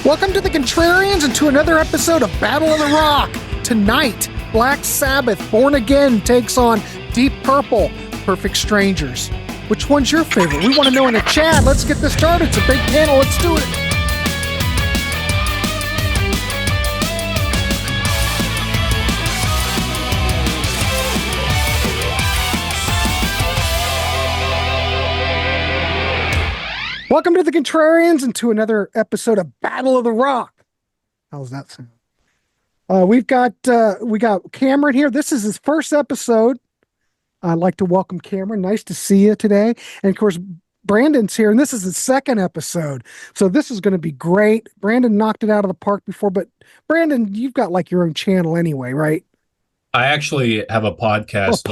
Welcome to the Contrarians and to another episode of Battle of the Rock. Tonight, Black Sabbath, Born Again takes on Deep Purple, Perfect Strangers. Which one's your favorite? We want to know in the chat. Let's get this started. It's a big panel. Let's do it. Welcome to the Contrarians and to another episode of Battle of the Rock. How's that sound? We got Cameron here. This is his first episode. I'd like to welcome Cameron. Nice to see you today. And of course, Brandon's here, and this is his second episode. So this is going to be great. Brandon knocked it out of the park before, but Brandon, you've got like your own channel anyway, right? I actually have a podcast.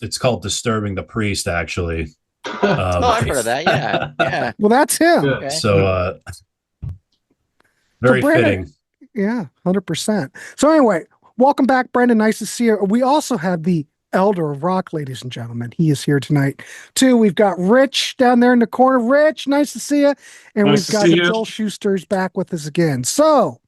It's called Disturbing the Priest, actually. I've heard of that. Yeah. Well, that's him. Okay. So, very fitting. Yeah, 100%. So anyway, welcome back, Brandon. Nice to see you. We also have the Elder of Rock, ladies and gentlemen. He is here tonight, too. We've got Rich down there in the corner. Rich, nice to see you. And we've got Bill Schuster's back with us again. So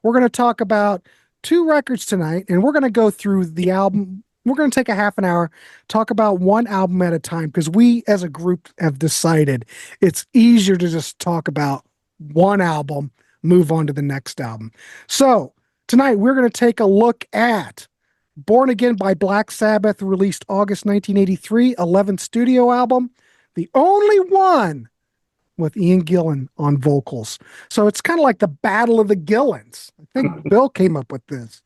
we're going to talk about two records tonight, and we're going to go through the album. We're going to take a half an hour, talk about one album at a time, because we as a group have decided it's easier to just talk about one album, move on to the next album. So tonight we're going to take a look at Born Again by Black Sabbath, released August 1983, 11th studio album, the only one with Ian Gillan on vocals. So it's kind of like the Battle of the Gillans. I think Bill came up with this.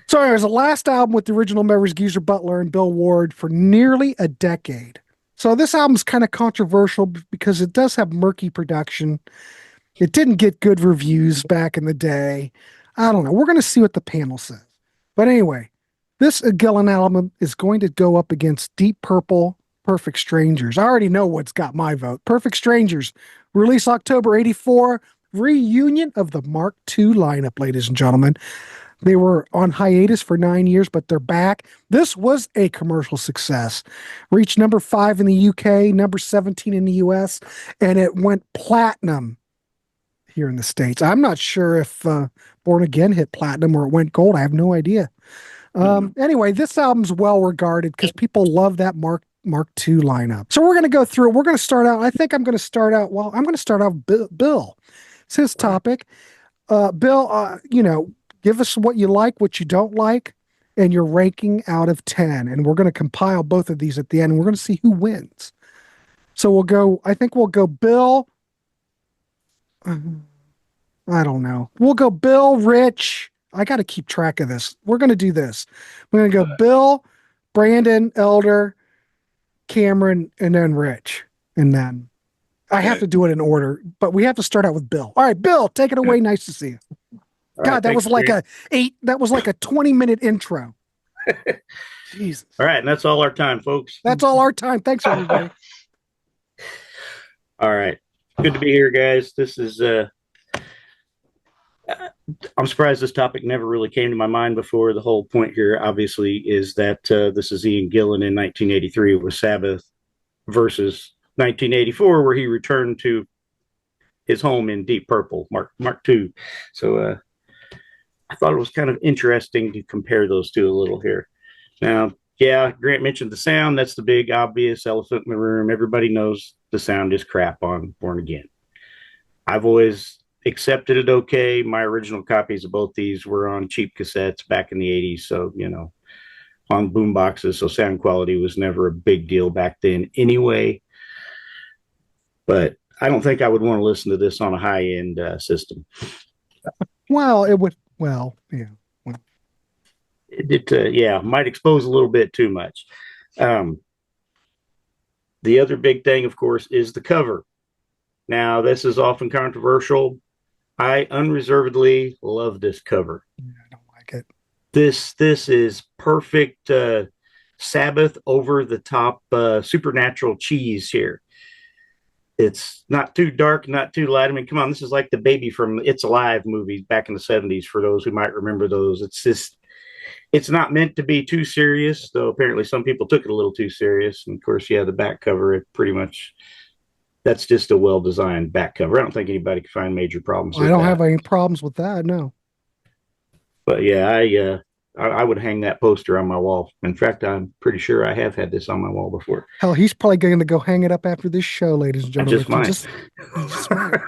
So it was the last album with the original members Geezer Butler and Bill Ward for nearly a decade. So this album's kind of controversial because it does have murky production. It didn't get good reviews back in the day. I don't know. We're going to see what the panel says. But anyway, this Gillan album is going to go up against Deep Purple, Perfect Strangers. I already know what's got my vote. Perfect Strangers, released October 84, reunion of the Mark II lineup, ladies and gentlemen. They were on hiatus for 9 years, but they're back. This was a commercial success. Reached number 5 in the UK, number 17 in the US, and it went platinum here in the States. I'm not sure if Born Again hit platinum or it went gold. I have no idea. Anyway, this album's well regarded because people love that Mark II lineup. So we're going to go through it. We're going to start out. I'm going to start out Bill. It's his topic. Bill, give us what you like, what you don't like, and your ranking out of 10. And we're going to compile both of these at the end, and we're going to see who wins. So we'll go Bill. I don't know. We'll go Bill, Rich. I got to keep track of this. We're going to do this. We're going to go Bill, Brandon, Elder, Cameron, and then Rich. And then I have to do it in order, but we have to start out with Bill. All right, Bill, take it away. Nice to see you. God, that was like a 20-minute intro. Jesus. All right, and that's all our time, folks. That's all our time. Thanks, everybody. All right. Good to be here, guys. This is I'm surprised this topic never really came to my mind before. The whole point here, obviously, is that this is Ian Gillan in 1983 with Sabbath versus 1984, where he returned to his home in Deep Purple, Mark II. So I thought it was kind of interesting to compare those two a little here. Now, yeah, Grant mentioned the sound. That's the big, obvious elephant in the room. Everybody knows the sound is crap on Born Again. I've always accepted it okay. My original copies of both these were on cheap cassettes back in the 80s. So, on boom boxes. So sound quality was never a big deal back then anyway. But I don't think I would want to listen to this on a high-end system. Well, it would. Well, yeah. It might expose a little bit too much. The other big thing, of course, is the cover. Now, this is often controversial. I unreservedly love this cover. I don't like it. This is perfect Sabbath over the top supernatural cheese here. It's not too dark, not too light. I mean, come on, this is like the baby from It's Alive movies back in the 70s, for those who might remember those. It's not meant to be too serious, though apparently some people took it a little too serious. And of course, the back cover, it pretty much that's just a well-designed back cover. I don't think anybody can find major problems with I don't that. have any problems with that, no. But yeah, I would hang that poster on my wall. In fact, I'm pretty sure I have had this on my wall before. Hell, he's probably going to go hang it up after this show, ladies and I gentlemen. just might.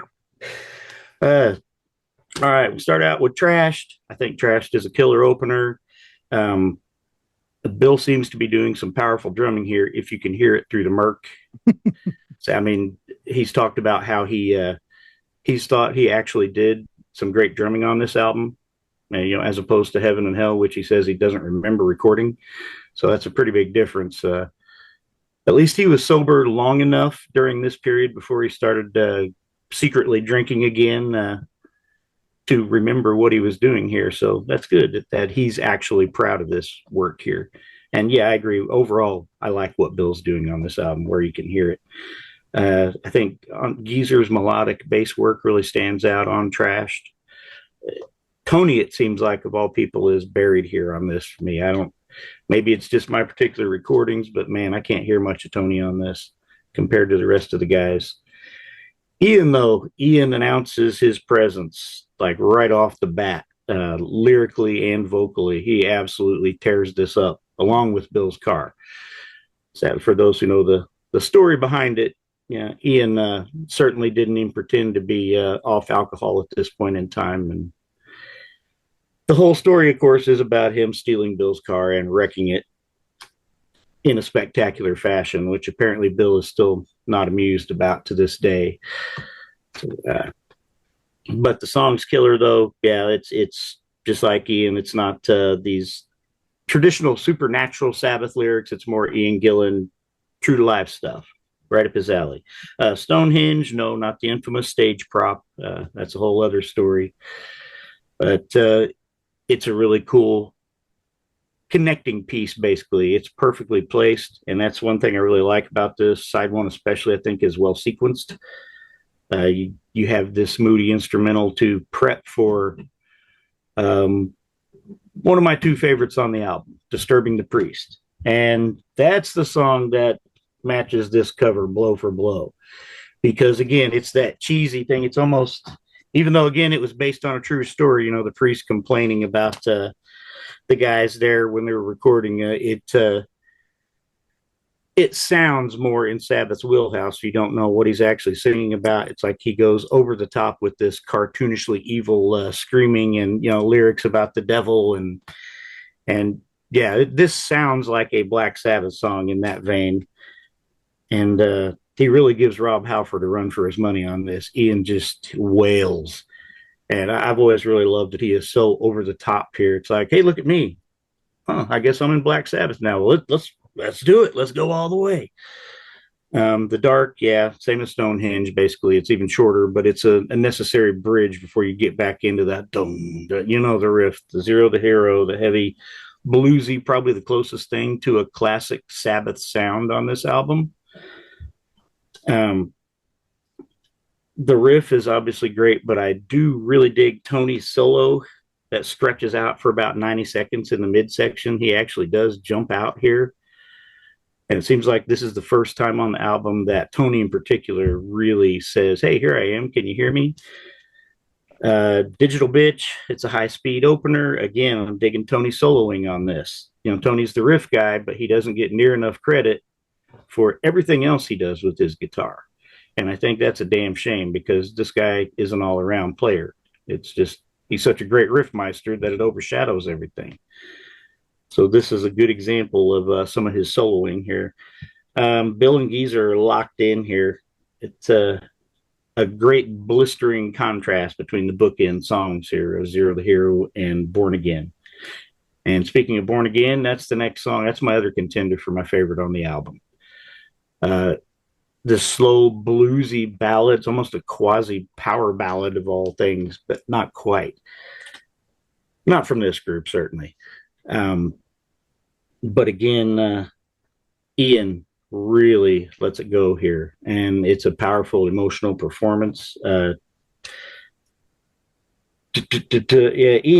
All right, we'll start out with Trashed. I think Trashed is a killer opener. Bill seems to be doing some powerful drumming here, if you can hear it through the murk. So, I mean, he's talked about how he's thought he actually did some great drumming on this album, as opposed to Heaven and Hell, which he says he doesn't remember recording. So that's a pretty big difference. At least he was sober long enough during this period before he started secretly drinking again to remember what he was doing here. So that's good that he's actually proud of this work here. And yeah, I agree. Overall, I like what Bill's doing on this album where you can hear it. I think Geezer's melodic bass work really stands out on Trashed. Tony, it seems like, of all people, is buried here on this for me. Maybe it's just my particular recordings, but man, I can't hear much of Tony on this compared to the rest of the guys. Ian announces his presence like right off the bat, lyrically and vocally. He absolutely tears this up along with Bill's car. So for those who know the story behind it, yeah, Ian certainly didn't even pretend to be off alcohol at this point in time. And the whole story, of course, is about him stealing Bill's car and wrecking it in a spectacular fashion, which apparently Bill is still not amused about to this day. So, but the song's killer, though. Yeah, it's just like Ian. It's not these traditional supernatural Sabbath lyrics. It's more Ian Gillan, true to life stuff. Right up his alley. Stonehenge, no, not the infamous stage prop. That's a whole other story. But it's a really cool connecting piece, basically. It's perfectly placed, and that's one thing I really like about this. Side one especially, I think, is well sequenced. You have this moody instrumental to prep for one of my two favorites on the album, Disturbing the Priest. And that's the song that matches this cover blow for blow, because again, it's that cheesy thing. It's almost, even though again it was based on a true story, the priest complaining about the guys there when they were recording it sounds more in Sabbath's wheelhouse. You don't know what he's actually singing about. It's like he goes over the top with this cartoonishly evil screaming and lyrics about the devil and yeah, this sounds like a Black Sabbath song in that vein. And he really gives Rob Halford a run for his money on this. Ian just wails. And I've always really loved that he is so over the top here. It's like, hey, look at me. I guess I'm in Black Sabbath now. Well, let's do it. Let's go all the way. The Dark, yeah, same as Stonehenge, basically. It's even shorter, but it's a necessary bridge before you get back into that, the riff, the Zero, the Hero, the heavy, bluesy, probably the closest thing to a classic Sabbath sound on this album. The riff is obviously great, but I do really dig Tony's solo that stretches out for about 90 seconds in the midsection. He actually does jump out here. And it seems like this is the first time on the album that Tony in particular really says, hey, here I am. Can you hear me? Digital Bitch. It's a high speed opener. Again, I'm digging Tony soloing on this. Tony's the riff guy, but he doesn't get near enough credit for everything else he does with his guitar. And I think that's a damn shame, because this guy is an all-around player. It's just, he's such a great riffmeister that it overshadows everything. So this is a good example of some of his soloing here. Bill and Geezer are locked in here. It's a great blistering contrast between the bookend songs here of Zero the Hero and Born Again. And speaking of Born Again, that's the next song. That's my other contender for my favorite on the album. This slow bluesy ballad. It's almost a quasi power ballad of all things, but not quite. Not from this group, certainly. But again, Ian really lets it go here, and it's a powerful emotional performance. Ian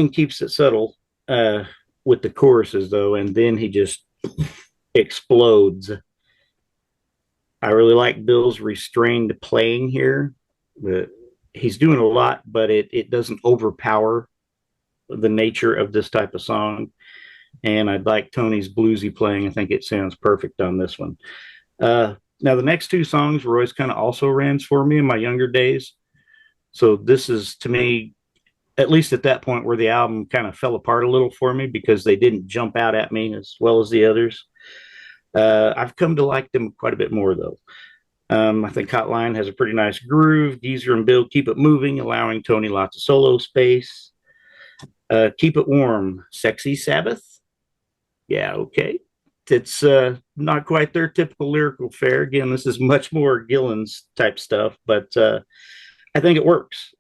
keeps it subtle with the choruses, though, and then he just explodes. I really like Bill's restrained playing here. He's doing a lot, but it doesn't overpower the nature of this type of song. And I like Tony's bluesy playing. I think it sounds perfect on this one. Now, the next two songs were always kind of also rans for me in my younger days. So this is, to me, at least at that point, where the album kind of fell apart a little for me because they didn't jump out at me as well as the others. I've come to like them quite a bit more, though. I think Hotline has a pretty nice groove. Geezer and Bill keep it moving, allowing Tony lots of solo space. Keep It Warm, Sexy Sabbath. Yeah, okay. It's not quite their typical lyrical fare. Again, this is much more Gillan's type stuff, but I think it works.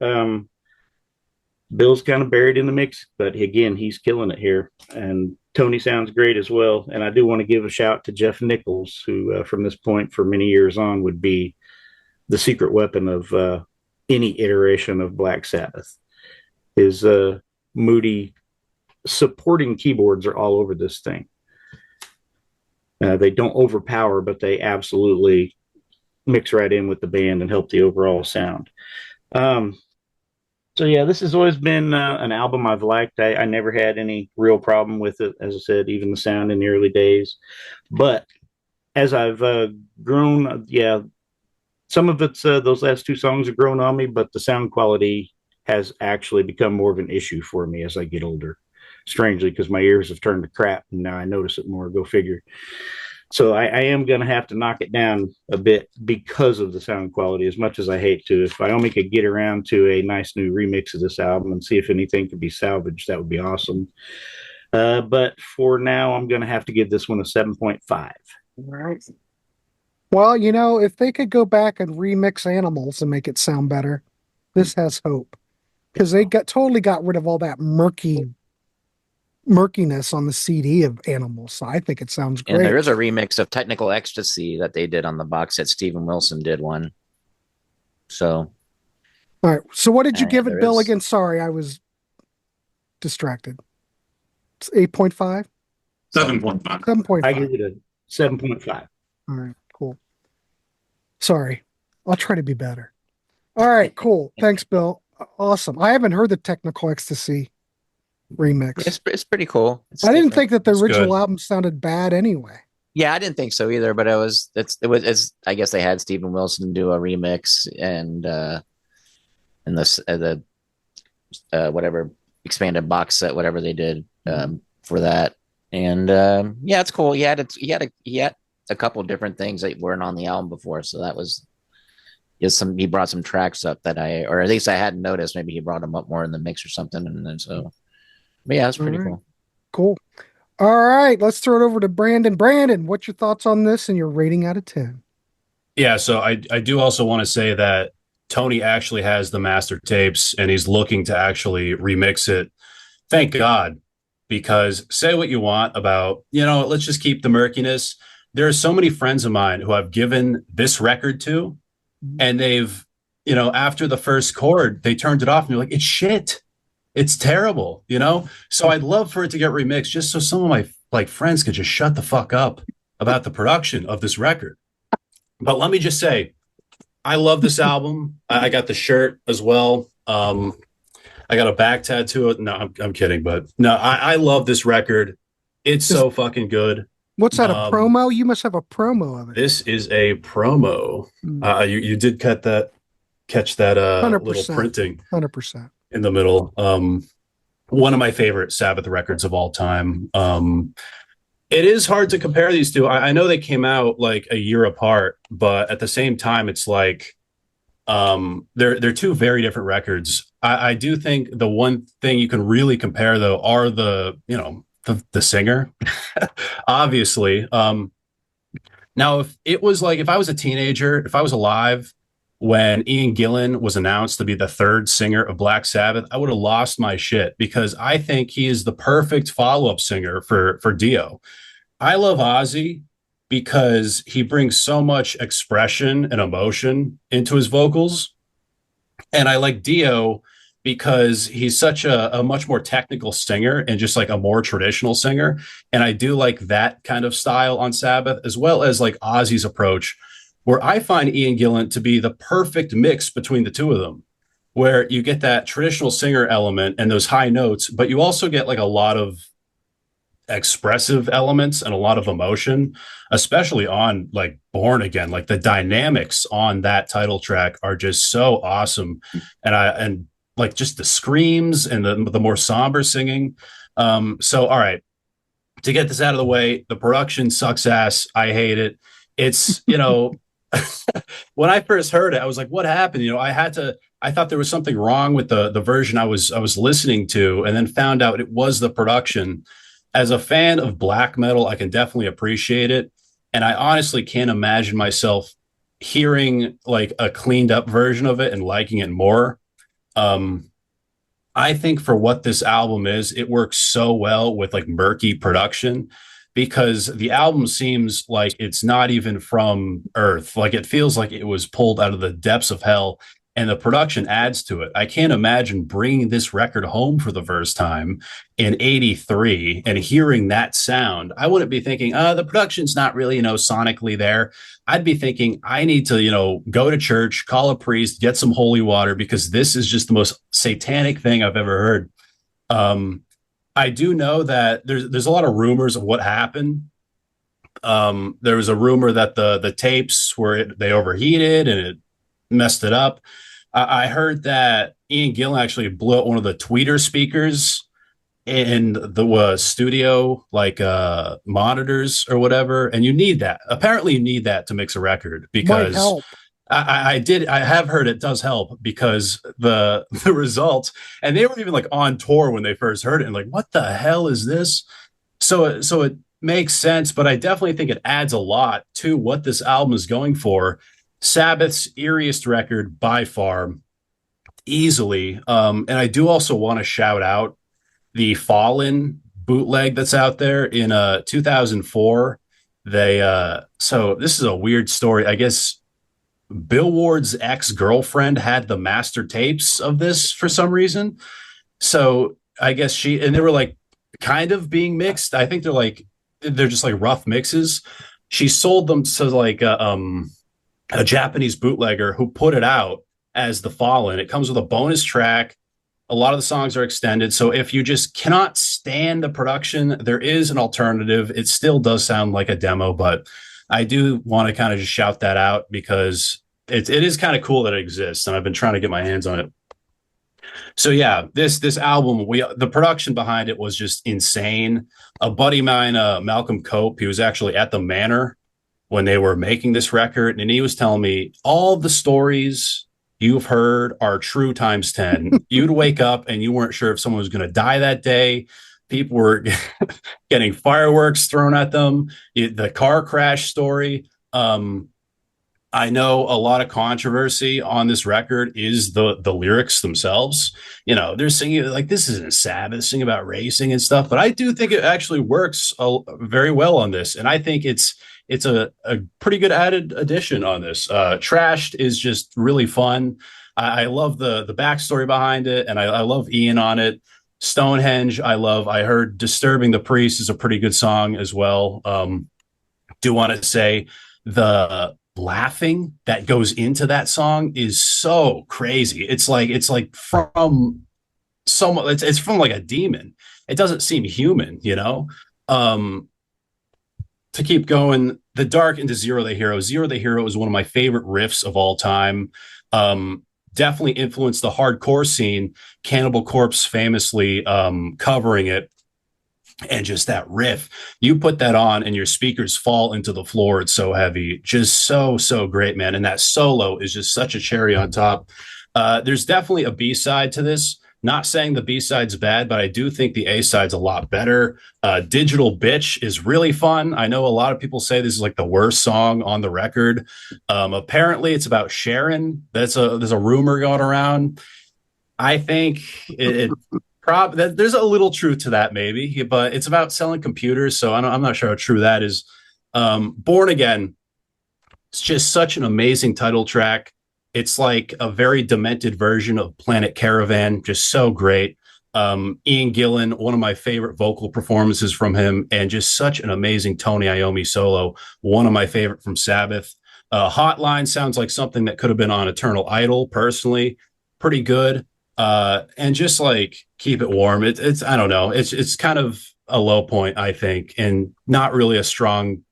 Bill's kind of buried in the mix, but again, he's killing it here. And Tony sounds great as well. And I do want to give a shout to Jeff Nichols, who from this point for many years on would be the secret weapon of any iteration of Black Sabbath. His moody supporting keyboards are all over this thing. They don't overpower, but they absolutely mix right in with the band and help the overall sound. So yeah, this has always been an album I've liked. I never had any real problem with it, as I said, even the sound in the early days. But as I've grown, yeah, some of it's those last two songs have grown on me, but the sound quality has actually become more of an issue for me as I get older. Strangely, because my ears have turned to crap and now I notice it more. Go figure. So I am going to have to knock it down a bit because of the sound quality, as much as I hate to. If I only could get around to a nice new remix of this album and see if anything could be salvaged, that would be awesome. But for now, I'm going to have to give this one a 7.5. Right. Well, if they could go back and remix Animals and make it sound better, this has hope. Because they totally got rid of all that murkiness on the CD of Animals. So I think it sounds great. And there is a remix of Technical Ecstasy that they did on the box set. Stephen Wilson did one. So. All right. So what did you give it, Bill, again? Sorry, I was distracted. It's 8.5? 7.5. 7.5. I give it a 7.5. All right, cool. Sorry. I'll try to be better. All right, cool. Thanks, Bill. Awesome. I haven't heard the Technical Ecstasy remix. It's pretty cool. I didn't think that the original album sounded bad anyway. Yeah, I didn't think so either, but it was I guess they had Stephen Wilson do a remix and the whatever expanded box set, whatever they did for that. And yeah, it's cool. He had a couple of different things that weren't on the album before, so that was he brought some tracks up that or at least I hadn't noticed. Maybe he brought them up more in the mix or something, and then so. But yeah, it's pretty cool. Cool. All right, let's throw it over to Brandon. Brandon, what's your thoughts on this and your rating out of 10? Yeah, so I do also want to say that Tony actually has the master tapes and he's looking to actually remix it. Thank God, because say what you want about, let's just keep the murkiness. There are so many friends of mine who I've given this record to, and they've, after the first chord, they turned it off and they're like, it's shit. It's terrible, So I'd love for it to get remixed just so some of my friends could just shut the fuck up about the production of this record. But let me just say, I love this album. I got the shirt as well. I got a back tattoo. No, I'm kidding. But no, I love this record. It's so fucking good. What's that, a promo? You must have a promo of it. This is a promo. You did catch that 100%, little printing. 100%. In the middle. One of my favorite Sabbath records of all time. It is hard to compare these two. I know they came out like a year apart, but at the same time, it's like they're two very different records. I do think the one thing you can really compare, though, are the singer, obviously. Now, if I was a teenager, if I was alive when Ian Gillan was announced to be the third singer of Black Sabbath, I would have lost my shit because I think he is the perfect follow-up singer for Dio. I love Ozzy because he brings so much expression and emotion into his vocals. And I like Dio because he's such a much more technical singer and just like a more traditional singer. And I do like that kind of style on Sabbath, as well as like Ozzy's approach where I find Ian Gillan to be the perfect mix between the two of them, where you get that traditional singer element and those high notes, but you also get like a lot of expressive elements and a lot of emotion, especially on like Born Again. Like the dynamics on that title track are just so awesome. And like just the screams and the more somber singing. So all right, to get this out of the way, the production sucks ass. I hate it. It's, when I first heard it, I was like, what happened? I thought there was something wrong with the version I was listening to, and then found out it was the production. As a fan of black metal, I can definitely appreciate it. And I honestly can't imagine myself hearing like a cleaned up version of it and liking it more. I think for what this album is, it works so well with like murky production, because the album seems like it's not even from Earth. Like it feels like it was pulled out of the depths of hell, and the production adds to it. I can't imagine bringing this record home for the first time in 83 and hearing that sound. I wouldn't be thinking, the production's not really, sonically there. I'd be thinking, I need to, go to church, call a priest, get some holy water, because this is just the most satanic thing I've ever heard. I do know that there's a lot of rumors of what happened. There was a rumor that the tapes they overheated and it messed it up. I heard that Ian Gillan actually blew out one of the tweeter speakers in the studio, like monitors or whatever. And you need that. Apparently, you need that to mix a record, because I have heard it does help, because the results, and they were even like on tour when they first heard it and like, what the hell is this? So it makes sense, but I definitely think it adds a lot to what this album is going for. Sabbath's eeriest record by far, easily. And I do also want to shout out the Fallen bootleg that's out there in 2004. So this is a weird story. I guess Bill Ward's ex-girlfriend had the master tapes of this for some reason. So I guess they were like kind of being mixed. I think they're just like rough mixes. She sold them to like a Japanese bootlegger who put it out as the Fallen. It comes with a bonus track. A lot of the songs are extended. So if you just cannot stand the production, there is an alternative. It still does sound like a demo, but I do want to kind of just shout that out, because it is kind of cool that it exists, and I've been trying to get my hands on it. So yeah, this album, the production behind it was just insane. A buddy of mine, Malcolm Cope, he was actually at the Manor when they were making this record, and he was telling me all the stories you've heard are true times 10. You'd wake up and you weren't sure if someone was going to die that day. People were getting fireworks thrown at them. The car crash story. I know a lot of controversy on this record is the lyrics themselves. They're singing like, this isn't Sabbath, singing about racing and stuff, but I do think it actually works very well on this. And I think it's a pretty good added addition on this. Trashed is just really fun. I love the backstory behind it, and I love Ian on it. Stonehenge, I heard Disturbing the Priest is a pretty good song as well. Do want to say the laughing that goes into that song is so crazy. It's like from someone, it's from like a demon. It doesn't seem human, to keep going, The Dark into Zero the Hero. Zero the Hero is one of my favorite riffs of all time. Definitely influenced the hardcore scene. Cannibal Corpse famously covering it. And just that riff, you put that on and your speakers fall into the floor. It's so heavy. Just so great, man. And that solo is just such a cherry on top. There's definitely a B-side to this. Not saying the B-side's bad, but I do think the A-side's a lot better. Digital Bitch is really fun. I know a lot of people say this is like the worst song on the record. Apparently it's about Sharon. There's a rumor going around. I think there's a little truth to that, maybe, but it's about selling computers, so I'm not sure how true that is. Born Again, it's just such an amazing title track. It's like a very demented version of Planet Caravan, just so great. Ian Gillan, one of my favorite vocal performances from him, and just such an amazing Tony Iommi solo, one of my favorite from Sabbath. Hotline sounds like something that could have been on Eternal Idol. Personally, pretty good. And just like Keep It Warm. It's I don't know. It's kind of a low point, I think, and not really a strong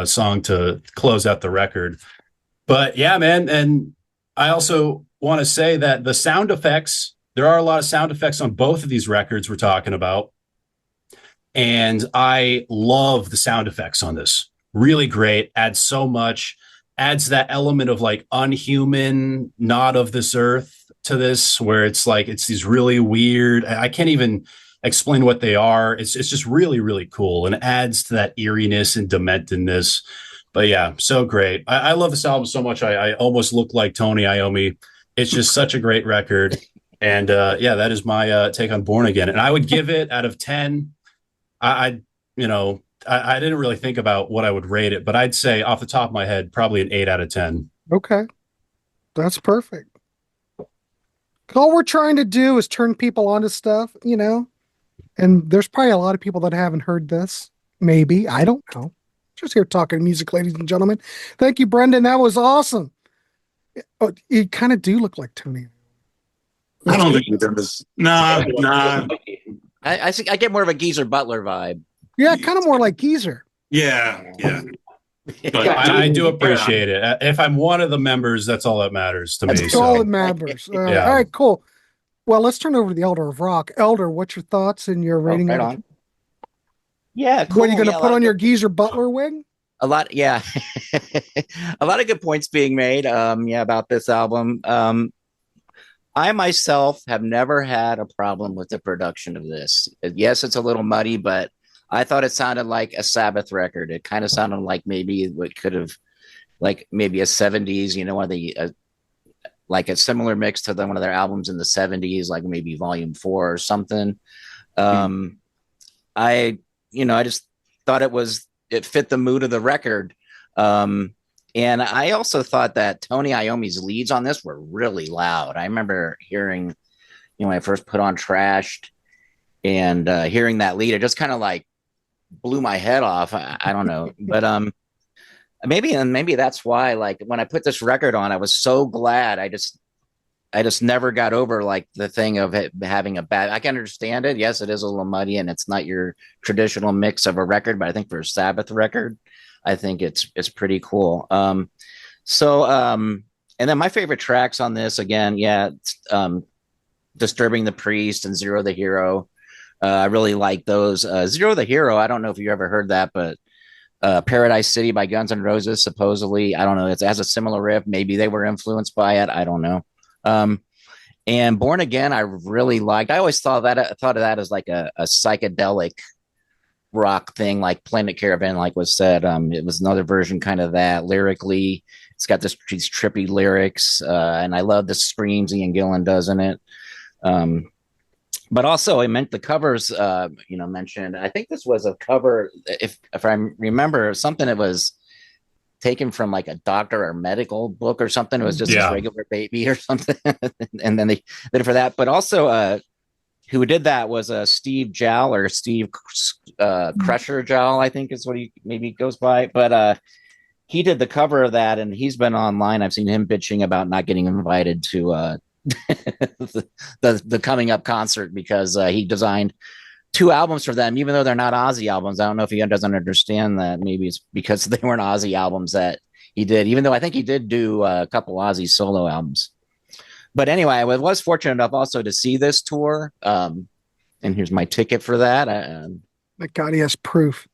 song to close out the record. But yeah, man. And I also want to say that the sound effects, there are a lot of sound effects on both of these records we're talking about. And I love the sound effects on this. Really great. Adds so much. Adds that element of like unhuman, not of this earth to this, where it's like it's these really weird. I can't even explain what they are. It's just really, really cool, and adds to that eeriness and dementedness. But yeah, so great. I love this album so much. I almost look like Tony Iommi. It's just such a great record. And yeah, that is my take on Born Again. And I would give it out of 10. I didn't really think about what I would rate it, but I'd say off the top of my head, probably an 8 out of 10. Okay. That's perfect. All we're trying to do is turn people onto stuff, and there's probably a lot of people that haven't heard this. Maybe. I don't know. Just here talking music, ladies and gentlemen. Thank you, Brendan. That was awesome. Oh, you kind of do look like Tony. I don't think there was. Nah. I think I get more of a Geezer Butler vibe. Yeah, kind of more like Geezer. Yeah. But I do appreciate it. If I'm one of the members, that's all that matters to me. That's all that matters. Yeah. All right, cool. Well, let's turn over to the Elder of Rock. Elder, what's your thoughts and your rating? Right on. Yeah, cool. What are you going to put on your Geezer Butler wig? A lot, yeah. A lot of good points being made. About this album. I myself have never had a problem with the production of this. Yes, it's a little muddy, but I thought it sounded like a Sabbath record. It kind of sounded like maybe what could have, like maybe a 70s, one of the like a similar mix to one of their albums in the 70s, like maybe Volume 4 or something. I just thought it fit the mood of the record. And I also thought that Tony Iommi's leads on this were really loud. I remember hearing, when I first put on Trashed and hearing that lead, it just kind of like blew my head off. I don't know, but maybe that's why, like, when I put this record on, I was so glad. I just never got over like the thing of it having a bad. I can understand it. Yes, it is a little muddy, and it's not your traditional mix of a record. But I think for a Sabbath record, I think it's pretty cool. And then my favorite tracks on this, again, Disturbing the Priest and Zero the Hero. I really like those. Zero the Hero, I don't know if you ever heard that, but Paradise City by Guns N' Roses, supposedly, I don't know, it has a similar riff. Maybe they were influenced by it. I don't know. And Born Again, I really liked. I always thought of that as like a psychedelic rock thing, like Planet Caravan, like was said. It was another version kind of that. Lyrically, it's got these trippy lyrics, and I love the screams Ian Gillan does in it. But also, I meant the covers, mentioned. I think this was a cover, if I remember, something that was taken from like a doctor or medical book or something. It was just a regular baby or something. And then they did it for that. But also, who did that was Steve Jowl, or Steve Crusher Jowl, I think is what he maybe goes by. But he did the cover of that, and he's been online. I've seen him bitching about not getting invited to the coming up concert because he designed 2 albums for them, even though they're not Ozzy albums. I don't know if he doesn't understand that. Maybe it's because they weren't Ozzy albums that he did, even though I think he did do a couple Ozzy solo albums. But anyway, I was fortunate enough also to see this tour. And here's my ticket for that. My God, he has proof.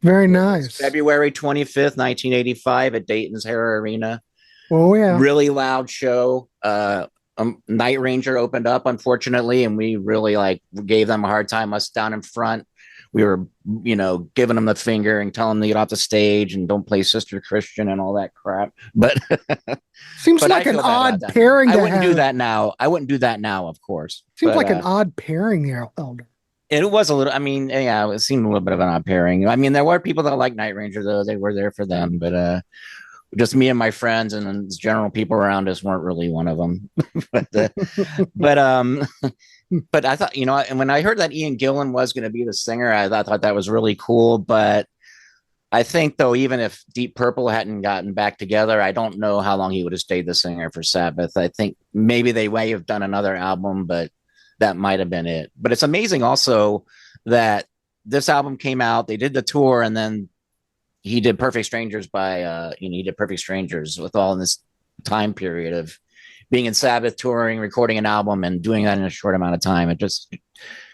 Very nice. February 25th, 1985 at Dayton's Hara Arena. Oh, yeah. Really loud show. Night Ranger opened up, unfortunately, and we really gave them a hard time. Us down in front, we were, giving them the finger and telling them to get off the stage and don't play Sister Christian and all that crap. But seems like an odd pairing. I wouldn't do that now. Of course. Seems like an odd pairing there, Elder. It was a little. I mean, yeah, it seemed a little bit of an odd pairing. I mean, there were people that like Night Ranger, though. They were there for them, but just me and my friends and general people around us weren't really one of them. but I thought, and when I heard that Ian Gillan was going to be the singer, I thought that was really cool. But I think though, even if Deep Purple hadn't gotten back together, I don't know how long he would have stayed the singer for Sabbath. I think maybe they may have done another album, but that might have been it. But it's amazing also that this album came out, they did the tour, and then he did Perfect Strangers he did Perfect Strangers with all in this time period of being in Sabbath, touring, recording an album, and doing that in a short amount of time. It just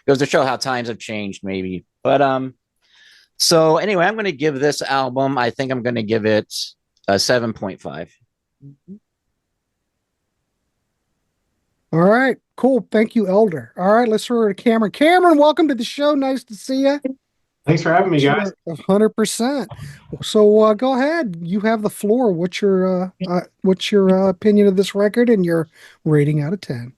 goes to show how times have changed, maybe. But so anyway, I'm going to give this album, I think I'm going to give it a 7.5. All right, cool. Thank you, Elder. All right, let's throw it to Cameron. Cameron, welcome to the show. Nice to see you. Thanks for having me, guys. 100%. So go ahead. You have the floor. What's your opinion of this record and your rating out of 10?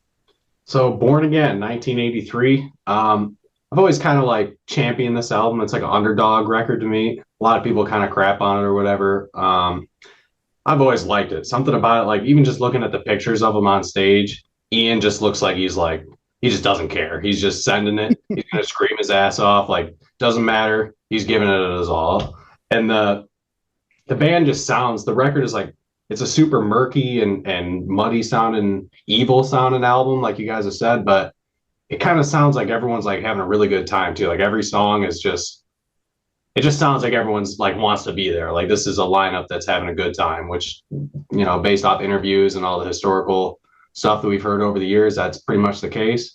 So, Born Again, 1983. I've always kind of like championed this album. It's like an underdog record to me. A lot of people kind of crap on it or whatever. I've always liked it. Something about it, like even just looking at the pictures of him on stage, Ian just looks like he just doesn't care. He's just sending it. He's gonna scream his ass off. Like, doesn't matter. He's giving it his all. And the band just sounds. The record is like it's a super murky and muddy sounding, evil sounding album, like you guys have said. But it kind of sounds like everyone's like having a really good time too. Like every song is just. It just sounds like everyone's like wants to be there. Like this is a lineup that's having a good time, which, based off interviews and all the historical stuff that we've heard over the years, that's pretty much the case.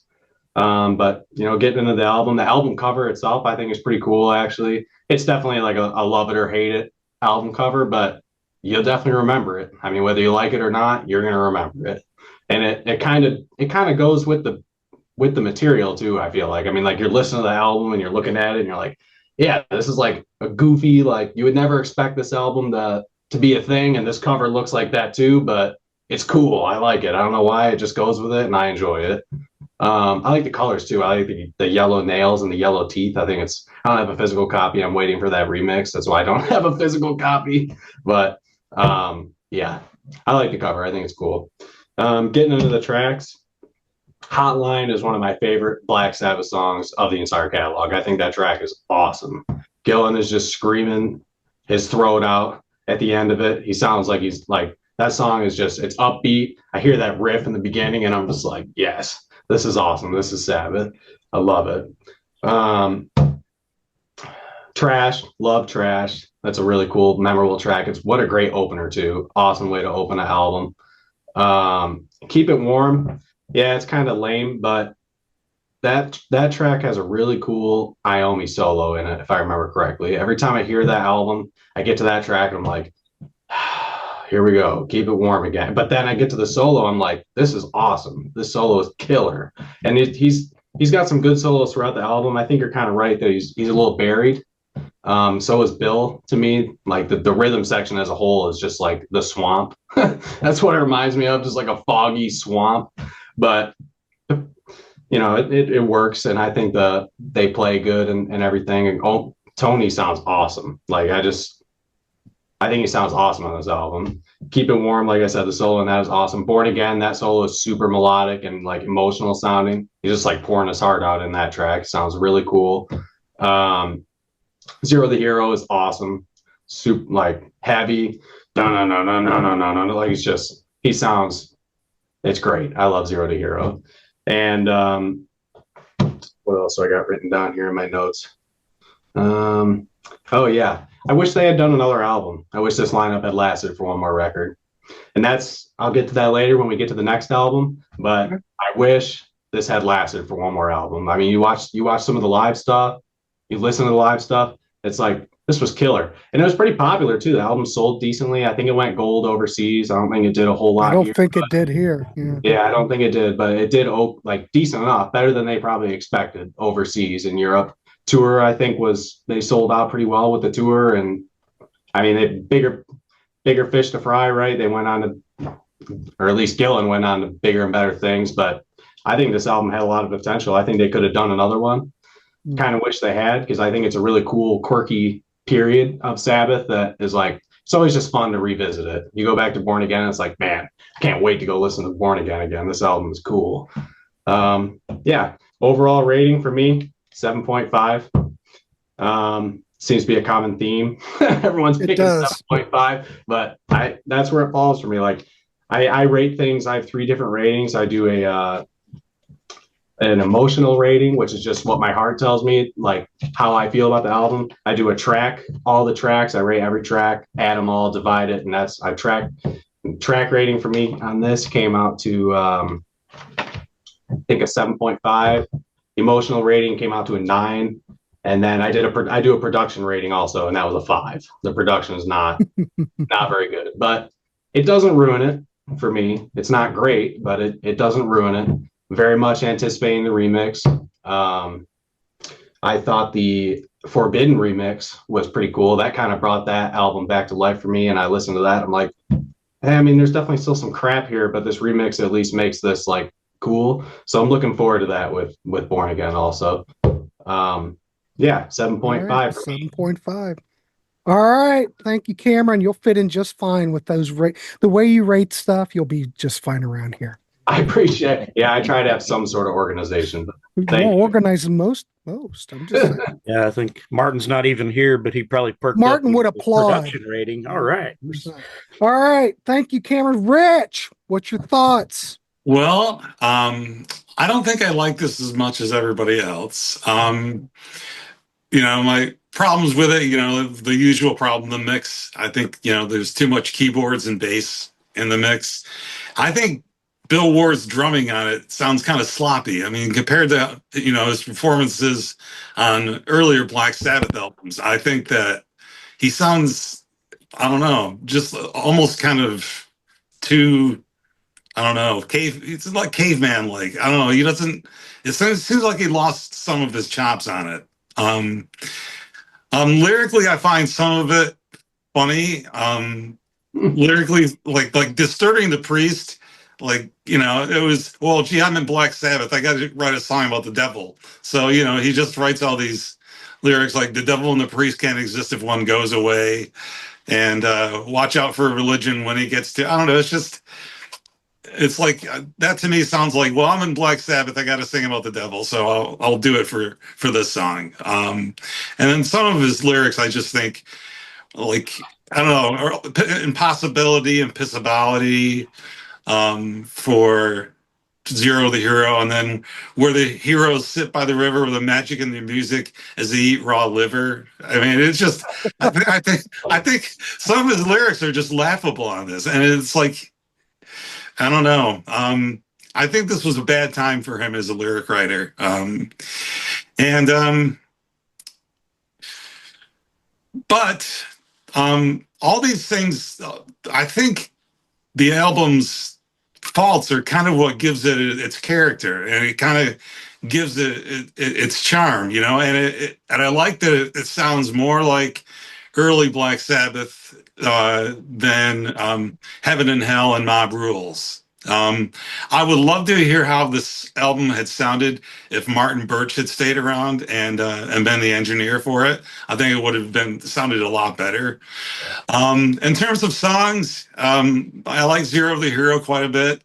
But getting into the album cover itself, I think is pretty cool. Actually, it's definitely like a love it or hate it album cover, but you'll definitely remember it. I mean, whether you like it or not, you're gonna remember it. And it kind of goes with the material too. I feel like, I mean, like you're listening to the album and you're looking at it and you're like, yeah, this is like a goofy, like you would never expect this album to be a thing, and this cover looks like that too, but it's cool. I like it. I don't know why, it just goes with it and I enjoy it. I like the colors too. I like the yellow nails and the yellow teeth. I don't have a physical copy. I'm waiting for that remix. That's why I don't have a physical copy. But yeah, I like the cover. I think it's cool. Getting into the tracks, Hotline is one of my favorite Black Sabbath songs of the entire catalog. I think that track is awesome. Gillan is just screaming his throat out at the end of it. He sounds like he's like, that song is just, it's upbeat. I hear that riff in the beginning and I'm just like, yes, this is awesome. This is Sabbath. I love it. Trash, love Trash. That's a really cool, memorable track. What a great opener too. Awesome way to open an album. Keep It Warm. Yeah, it's kind of lame, but that track has a really cool Iommi solo in it, if I remember correctly. Every time I hear that album, I get to that track and I'm like, here we go, Keep It Warm again. But then I get to the solo, I'm like, this is awesome. This solo is killer. And he's got some good solos throughout the album. I think you're kind of right that he's a little buried. So is Bill to me. Like the rhythm section as a whole is just like the swamp. That's what it reminds me of, just like a foggy swamp. But it works, and I think they play good and everything. And Tony sounds awesome. Like I think he sounds awesome on this album. Keep It Warm, like I said, the solo and that is awesome. Born Again, that solo is super melodic and like emotional sounding. He's just like pouring his heart out in that track. Sounds really cool. Zero the Hero is awesome. Super like heavy. No. Like it's great. I love Zero to Hero. And what else do I got written down here in my notes? Oh yeah, I wish they had done another album. I wish this lineup had lasted for one more record. And I'll get to that later when we get to the next album, but I wish this had lasted for one more album. I mean, you watch some of the live stuff, you listen to the live stuff, it's like, this was killer. And it was pretty popular too. The album sold decently. I think it went gold overseas. I don't think it did a whole lot. I don't think it did here. Yeah, I don't think it did, but it did like decent enough, better than they probably expected overseas in Europe. Tour, I think they sold out pretty well with the tour. And I mean, they bigger fish to fry, right? They went on to, or at least Gillan went on to bigger and better things. But I think this album had a lot of potential. I think they could have done another one. Kind of wish they had, because I think it's a really cool, quirky period of Sabbath that is like, it's always just fun to revisit it. You go back to Born Again, it's like, man, I can't wait to go listen to Born Again. This album is cool. Yeah, overall rating for me, 7.5. seems to be a common theme. Everyone's It picking does. 7.5, but that's where it falls for me. Like I rate things. I have 3 different ratings. I do an emotional rating, which is just what my heart tells me, like how I feel about the album. I do a track, all the tracks. I rate every track, add them all, divide it, and that's I track rating for me on this came out to I think a 7.5. Emotional rating came out to a 9. And then I do a production rating also, and that was a 5. The production is not very good, but it doesn't ruin it for me. It's not great, but it doesn't ruin it. Very much anticipating the remix. I thought the Forbidden remix was pretty cool. That kind of brought that album back to life for me, and I listened to that. I'm like, hey, I mean, there's definitely still some crap here, but this remix at least makes this like cool. So I'm looking forward to that with Born Again also. Yeah, 7.5. All right, 7.5. All right. Thank you, Cameron. You'll fit in just fine with those the way you rate stuff, you'll be just fine around here. I appreciate it. Yeah, I try to have some sort of organization. Thank More you. organized than most. I'm just saying. Yeah, I think Martin's not even here, but he probably perked Martin up would with the applaud. production rating. All right. All right. Thank you, Cameron. Rich, what's your thoughts? Well, I don't think I like this as much as everybody else. My problems with it, the usual problem, the mix. I think, there's too much keyboards and bass in the mix. I think Bill Ward's drumming on it sounds kind of sloppy. I mean, compared to, his performances on earlier Black Sabbath albums, I think that he sounds, I don't know, just almost kind of too, I don't know, it's like caveman like. I don't know. It seems like he lost some of his chops on it. Lyrically, I find some of it funny. Lyrically, like disturbing the priest, it was, well, gee, I'm in Black Sabbath. I got to write a song about the devil. So, he just writes all these lyrics like the devil and the priest can't exist if one goes away, and watch out for religion when he gets to, I don't know. It's like that to me sounds like, well, I'm in Black Sabbath. I got to sing about the devil, so I'll do it for this song. And then some of his lyrics, I just think, like, I don't know, impossibility and pissability for Zero the Hero, and then where the heroes sit by the river with the magic and the music as they eat raw liver. I mean, it's just, I think some of his lyrics are just laughable on this, and it's like, I don't know. I think this was a bad time for him as a lyric writer. But all these things, I think the album's faults are kind of what gives it its character, and it kind of gives it its charm, and I like that it sounds more like early Black Sabbath than Heaven and Hell and Mob Rules. I would love to hear how this album had sounded if Martin Birch had stayed around and been the engineer for it. I think it would have sounded a lot better. In terms of songs, I like Zero the Hero quite a bit.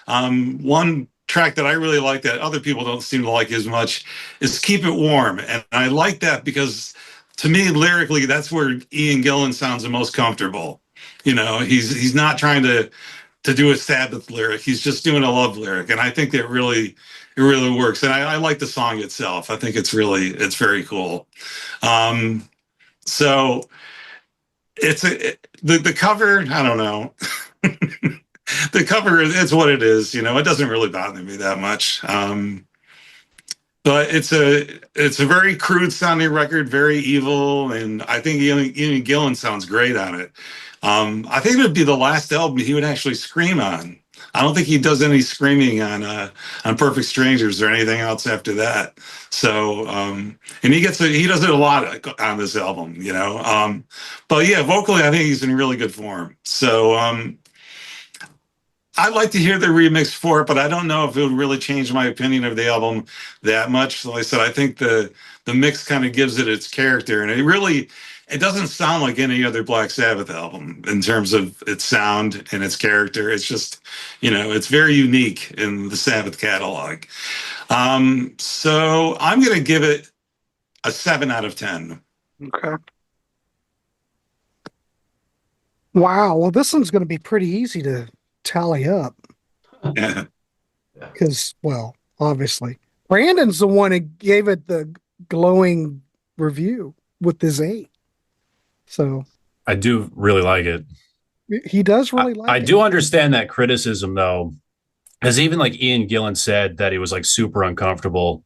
One track that I really like that other people don't seem to like as much is Keep It Warm. And I like that because to me, lyrically, that's where Ian Gillan sounds the most comfortable. He's not trying to do a Sabbath lyric. He's just doing a love lyric. And I think that it really works. And I like the song itself. I think it's very cool. So the cover, I don't know. The cover is what it is. It doesn't really bother me that much. But it's a very crude sounding record, very evil, and I think Ian Gillan sounds great on it. I think it would be the last album he would actually scream on. I don't think he does any screaming on Perfect Strangers or anything else after that. So, and he does it a lot on this album, But yeah, vocally, I think he's in really good form. So, I'd like to hear the remix for it, but I don't know if it would really change my opinion of the album that much. Like I said, I think the mix kind of gives it its character, and it doesn't sound like any other Black Sabbath album in terms of its sound and its character. It's just, it's very unique in the Sabbath catalog. So I'm going to give it a 7 out of 10. Okay. Wow. Well, this one's going to be pretty easy to tally up Yeah. because, well, obviously, Brandon's the one who gave it the glowing review with his 8. So I do really like it. he does really I like it. do understand that criticism though, because even like Ian Gillan said that he was like super uncomfortable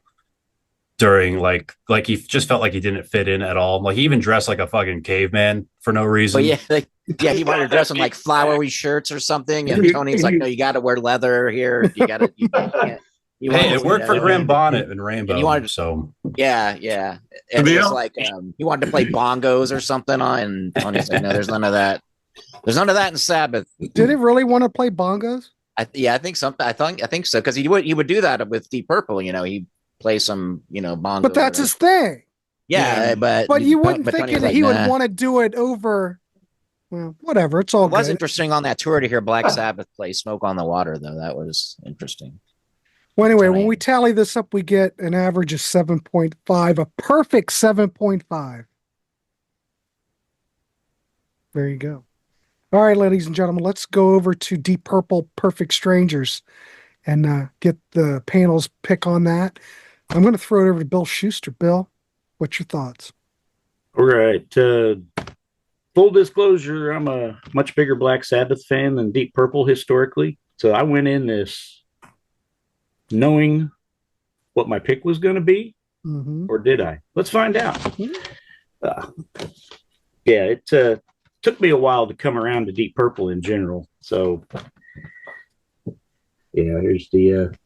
during like he just felt like he didn't fit in at all. Like he even dressed like a fucking caveman for no reason. But yeah, like, yeah, he wanted to dress in like flowery shirts or something, and Tony's like, "No, you got to wear leather here. You got to." You can't. You Hey, want it worked for Grim Bonnet and And Rainbow. you wanted- so Yeah, yeah. And it was like he wanted to play bongos or something on, and Tony's like, "No, there's none of that. There's none of that in Sabbath." Did he really want to play bongos? I think something. I think so because he would do that with Deep Purple. You know, he play some bongos. But that's his thing. Yeah, But you wouldn't think Tony's like, he would nah. want to do it over. Well, whatever. It's all It was good. interesting on that tour to hear Black Sabbath play "Smoke on the Water," though. That was interesting. Well, anyway, when Trying. we tally this up, we get an average of 7.5, a perfect 7.5. There you go. All right, ladies and gentlemen, let's go over to Deep Purple Perfect Strangers and get the panel's pick on that. I'm going to throw it over to Bill Schuster. Bill, what's your thoughts? All right. Full disclosure, I'm a much bigger Black Sabbath fan than Deep Purple historically. So I went in this knowing what my pick was going to be, or did I? Let's find out. Yeah, it took me a while to come around to Deep Purple in general. So, yeah, here's the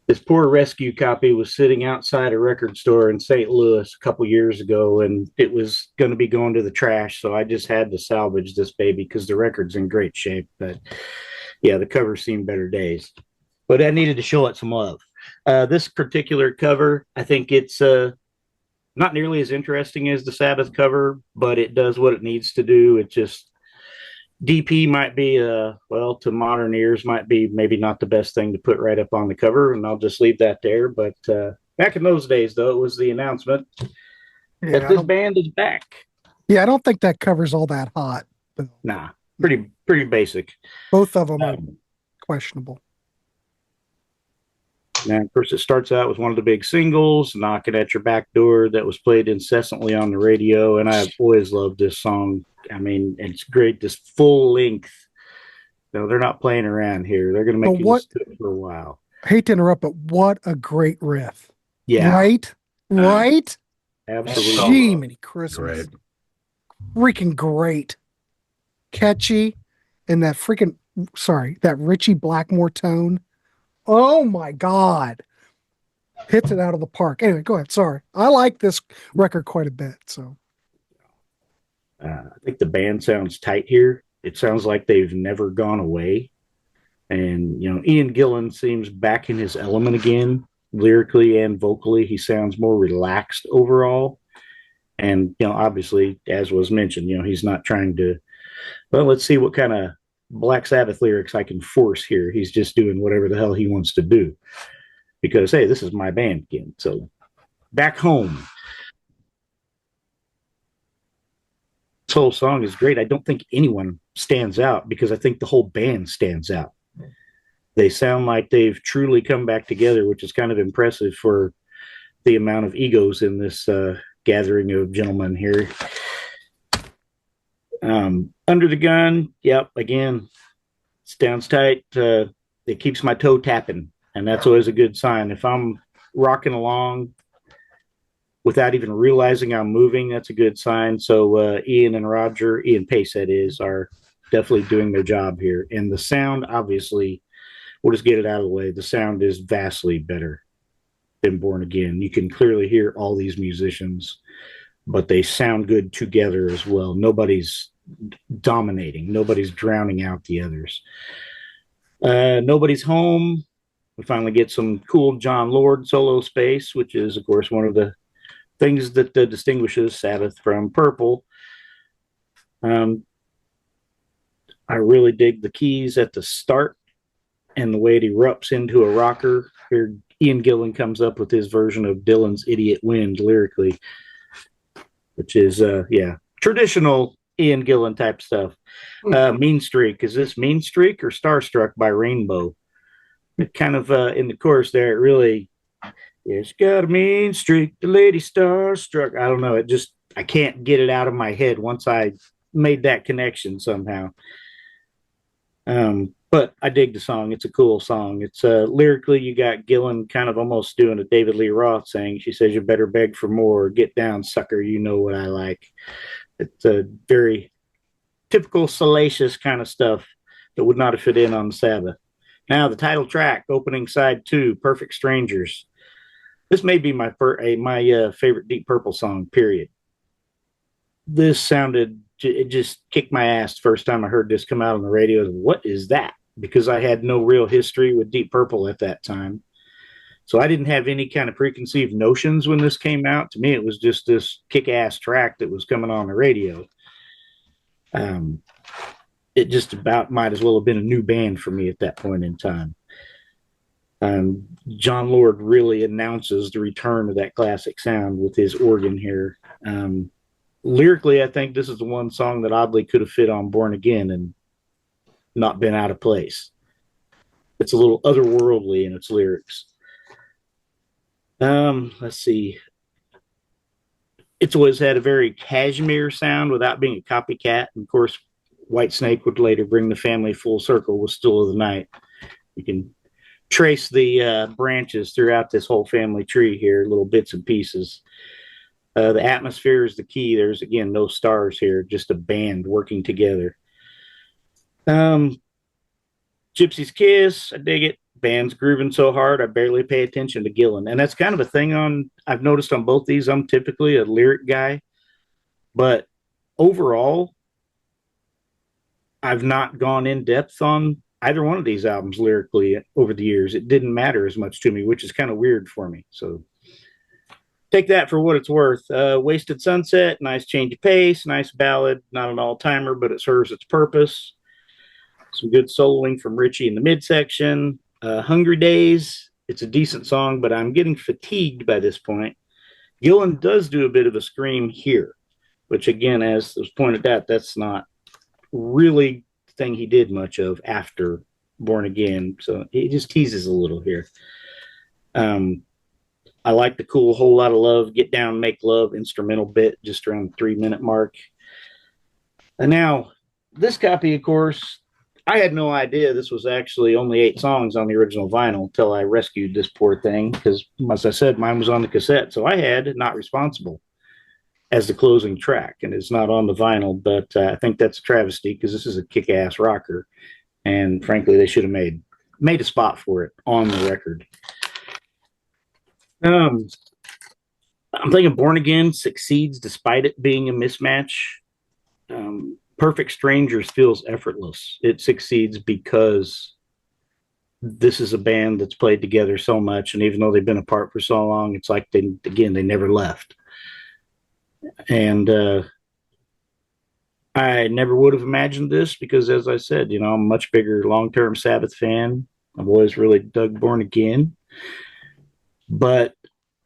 this poor rescue copy was sitting outside a record store in St. Louis a couple years ago, and it was going to be going to the trash. So I just had to salvage this baby because the record's in great shape. But yeah, the cover's seen better days. But I needed to show it some love. This particular cover, I think it's not nearly as interesting as the Sabbath cover, but it does what it needs to do. It just DP might be well, to modern ears might be maybe not the best thing to put right up on the cover, and I'll just leave that there. But back in those days, though, it was the announcement that this band is back. Yeah, I don't think that cover's all that hot. Bill. Nah, pretty basic. Both of them are questionable. Now, of course, it starts out with one of the big singles, "Knocking at Your Back Door," that was played incessantly on the radio, and I've always loved this song. I mean, it's great, this full length. No, they're not playing around here. They're going to make you listen to it for a while. I hate to interrupt, but what a great riff. Yeah. Right? Absolutely. Gee, many Christmas. Freaking great. Catchy. And that that Richie Blackmore tone. Oh my God. Hits it out of the park. Anyway, go ahead. Sorry. I like this record quite a bit. So I think the band sounds tight here. It sounds like they've never gone away. And, Ian Gillan seems back in his element again, lyrically and vocally. He sounds more relaxed overall. And, obviously, as was mentioned, he's not trying to, well, let's see what kind of Black Sabbath lyrics I can force here. He's just doing whatever the hell he wants to do. Because, hey, this is my band again. So, back home. This whole song is great. I don't think anyone stands out because I think the whole band stands out. They sound like they've truly come back together, which is kind of impressive for the amount of egos in this gathering of gentlemen here. Under the Gun, yep, again, sounds tight. It keeps my toe tapping, and that's always a good sign. If I'm rocking along without even realizing I'm moving, that's a good sign. So Ian Pace, that is, are definitely doing their job here. And the sound, obviously, we'll just get it out of the way. The sound is vastly better than Born Again. You can clearly hear all these musicians, but they sound good together as well. Nobody's dominating. Nobody's drowning out the others. Nobody's Home. We finally get some cool John Lord solo space, which is, of course, one of the things that distinguishes Sabbath from Purple. I really dig the keys at the start and the way it erupts into a rocker. Here, Ian Gillan comes up with his version of Dylan's Idiot Wind lyrically. which is traditional Ian Gillan type stuff. Mean Streak, is this Mean Streak or Starstruck by Rainbow? It kind of in the chorus there, it really, it's got a mean streak, the lady starstruck. I don't know, it just, I can't get it out of my head once I made that connection somehow. But I dig the song. It's a cool song. It's lyrically, you got Gillan kind of almost doing a David Lee Roth saying, she says, you better beg for more, get down, sucker, you know what I like. It's a very typical salacious kind of stuff that would not have fit in on the Sabbath. Now, the title track, opening side 2, Perfect Strangers. This may be my favorite Deep Purple song, period. This sounded, it just kicked my ass the first time I heard this come out on the radio. What is that? Because I had no real history with Deep Purple at that time. So I didn't have any kind of preconceived notions when this came out. To me, it was just this kick-ass track that was coming on the radio. It just about might as well have been a new band for me at that point in time. John Lord really announces the return of that classic sound with his organ here. Lyrically, I think this is the one song that oddly could have fit on Born Again and not been out of place. It's a little otherworldly in its lyrics. Let's see. It's always had a very cashmere sound without being a copycat. And of course, Whitesnake would later bring the family full circle with Still of the Night. You can trace the branches throughout this whole family tree here, little bits and pieces. The atmosphere is the key. There's, again, no stars here, just a band working together. Gypsy's Kiss, I dig it. Band's grooving so hard, I barely pay attention to Gillan. And that's kind of a thing I've noticed on both these. I'm typically a lyric guy, but overall, I've not gone in depth on either one of these albums lyrically over the years. It didn't matter as much to me, which is kind of weird for me. So take that for what it's worth. Wasted Sunset, nice change of pace, nice ballad, not an all-timer, but it serves its purpose. Some good soloing from Richie in the midsection. Hungry Days, it's a decent song, but I'm getting fatigued by this point. Gillan does do a bit of a scream here, which again, as was pointed out, that's not really the thing he did much of after Born Again. So he just teases a little here. I like the cool Whole Lot of Love, Get Down, Make Love instrumental bit just around the 3-minute mark. And now, this copy, of course, I had no idea this was actually only 8 songs on the original vinyl until I rescued this poor thing, because, as I said, mine was on the cassette. So I had Not Responsible as the closing track, and it's not on the vinyl, but I think that's a travesty because this is a kick-ass rocker. And frankly, they should have made a spot for it on the record. I'm thinking Born Again succeeds despite it being a mismatch. Perfect Strangers feels effortless. It succeeds because this is a band that's played together so much, and even though they've been apart for so long, it's like they never left. And I never would have imagined this because, as I said, I'm a much bigger long-term Sabbath fan. I've always really dug Born Again. But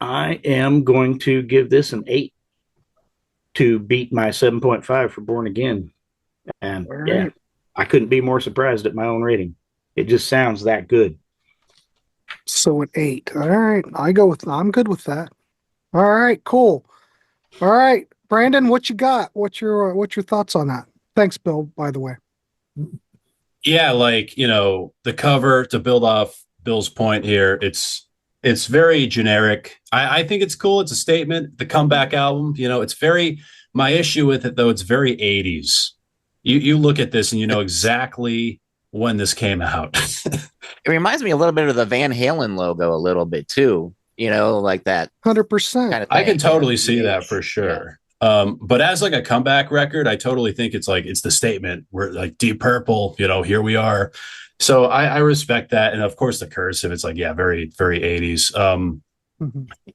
I am going to give this an 8 to beat my 7.5 for Born Again. And yeah, I couldn't be more surprised at my own rating. It just sounds that good. So an 8. All right. I'm good with that. All right, cool. All right, Brandon, what you got? What's your thoughts on that? Thanks, Bill, by the way. Yeah, the cover, to build off Bill's point here, it's very generic. I think it's cool. It's a statement. The comeback album, it's very, my issue with it though, it's very 80s. You look at this and you know exactly when this came out. It reminds me a little bit of the Van Halen logo a little bit too, like that 100%. kind of thing. I can totally see that for sure. Yeah. But as a comeback record, I totally think it's the statement. We're like Deep Purple, here we are. So I respect that. And of course the cursive, it's very, very 80s.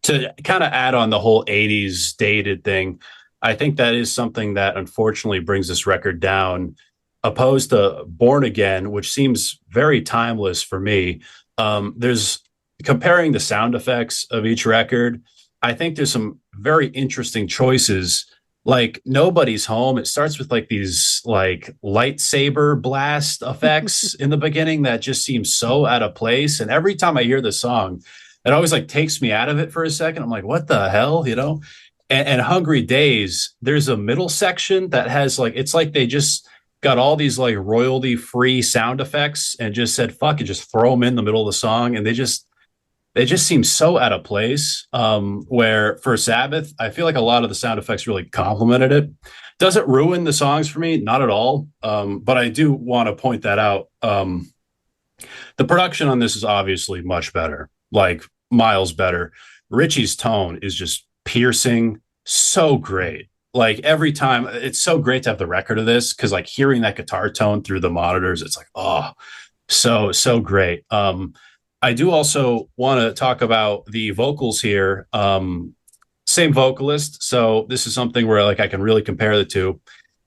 To kind of add on the whole 80s dated thing, I think that is something that unfortunately brings this record down, opposed to Born Again, which seems very timeless for me. There's comparing the sound effects of each record. I think there's some very interesting choices like nobody's home. It starts with like these like lightsaber blast effects in the beginning that just seem so out of place. And every time I hear the song, it always like takes me out of it for a second. I'm like, what the hell, you know? And Hungry Days, there's a middle section that has like, it's like they just got all these like royalty free sound effects and just said, fuck it, just throw them in the middle of the song. And they just seem so out of place. Where for Sabbath, I feel like a lot of the sound effects really complemented it. Does it ruin the songs for me? Not at all. But I do want to point that out. The production on this is obviously much better, like miles better. Richie's tone is just piercing, so great. Like every time, it's so great to have the record of this because like hearing that guitar tone through the monitors, it's like, oh, so great. I do also want to talk about the vocals here. Same vocalist, so this is something where like I can really compare the two.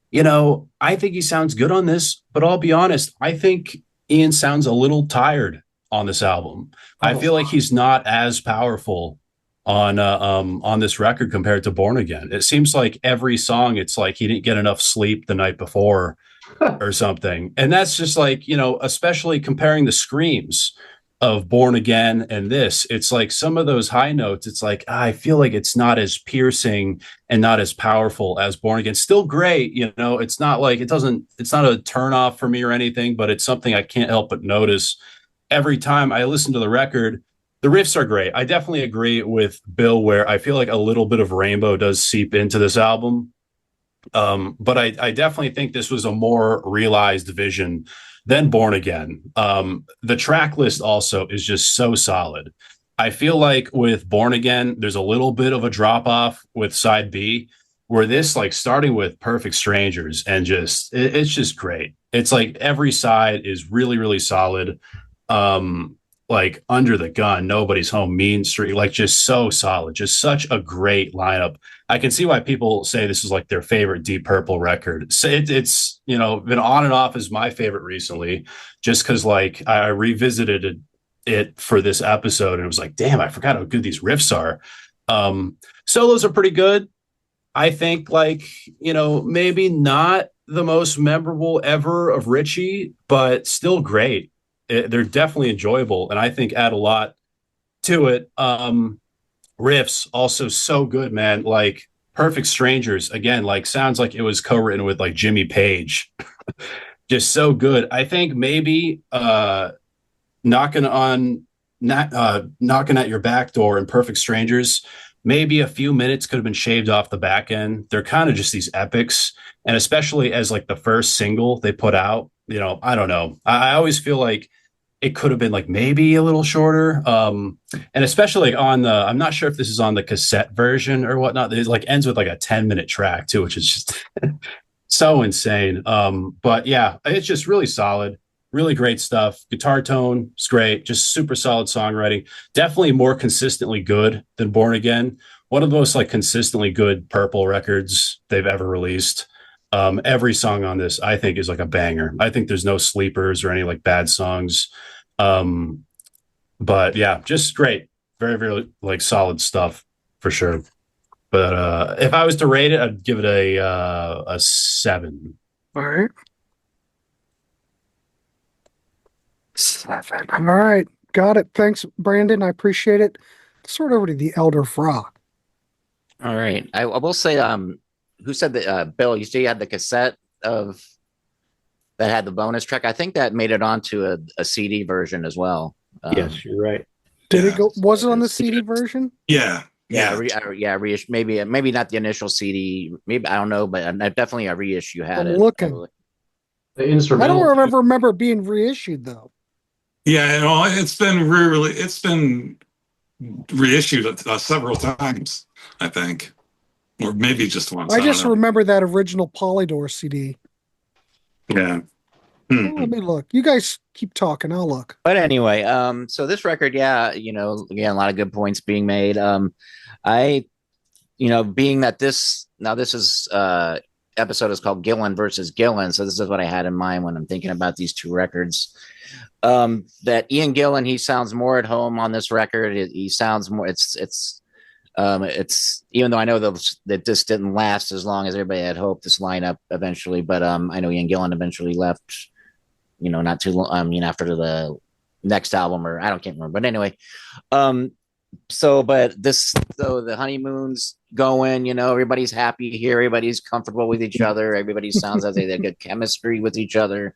You know, I think he sounds good on this, but I'll be honest, I think Ian sounds a little tired on this album. I feel like he's not as powerful on this record compared to Born Again. It seems like every song, it's like he didn't get enough sleep the night before or something. And that's just like, you know, especially comparing the screams of Born Again and this, it's like some of those high notes, it's like I feel like it's not as piercing and not as powerful as Born Again. Still great, you know, it's not like it's not a turn off for me or anything, but it's something I can't help but notice every time I listen to the record. The riffs are great. I definitely agree with Bill where I feel like a little bit of Rainbow does seep into this album. But I definitely think this was a more realized vision than Born Again. The track list also is just so solid. I feel like with Born Again, there's a little bit of a drop off with side B, where this like starting with Perfect Strangers and just it's just great. It's like every side is really, really solid. Like Under the Gun, Nobody's Home, Mean Street, like just so solid, just such a great lineup. I can see why people say this is like their favorite Deep Purple record. So it's, you know, been on and off as my favorite recently, just because like I revisited it for this episode and it was like, damn, I forgot how good these riffs are. Solos are pretty good. I think like, you know, maybe not the most memorable ever of Richie, but still great. They're definitely enjoyable and I think add a lot to it. Riffs also so good, man. Like Perfect Strangers again, like sounds like it was co-written with like Jimmy Page. Just so good. I think maybe knocking at your back door and Perfect Strangers, maybe a few minutes could have been shaved off the back end. They're kind of just these epics, and especially as like the first single they put out, you know, I don't know. I always feel like it could have been like maybe a little shorter. And especially like on the, I'm not sure if this is on the cassette version or whatnot. It like ends with like a 10-minute track too, which is just so insane. But yeah, it's just really solid, really great stuff. Guitar tone is great, just super solid songwriting. Definitely more consistently good than Born Again. One of the most like consistently good Purple records they've ever released. Every song on this I think is like a banger. I think there's no sleepers or any like bad songs. But yeah, just great. Very, very like solid stuff for sure. But if I was to rate it, I'd give it a 7. All right. 7. All right. Got it. Thanks, Brandon. I appreciate it. Sort over to the Elder Frog. All right. I will say, who said that? Bill, you say you had the cassette of that had the bonus track. I think that made it onto a CD version as well. Yes, you're right. Did it go? Was it on the CD version? Yeah. Reissue. Maybe not the initial CD. Maybe I don't know, but definitely a reissue had I'm it. looking. Probably. The I instrumental. don't ever remember it being reissued though. Yeah, well, it's been reissued several times, I think, or maybe just once. I don't just know. remember that original Polydor CD. Yeah. Oh, let me look. You guys keep talking. I'll look. But anyway, so this record, yeah, you know, again, a lot of good points being made. Being that this is episode is called Gillan versus Gillan, so this is what I had in mind when I'm thinking about these two records. That Ian Gillan, he sounds more at home on this record. He sounds more. It's It's even though I know that this didn't last as long as everybody had hoped, this lineup eventually, but I know Ian Gillan eventually left, not too long, after the next album, or I can't remember. But anyway, so the honeymoon's going, everybody's happy here, everybody's comfortable with each other, everybody sounds like they have good chemistry with each other.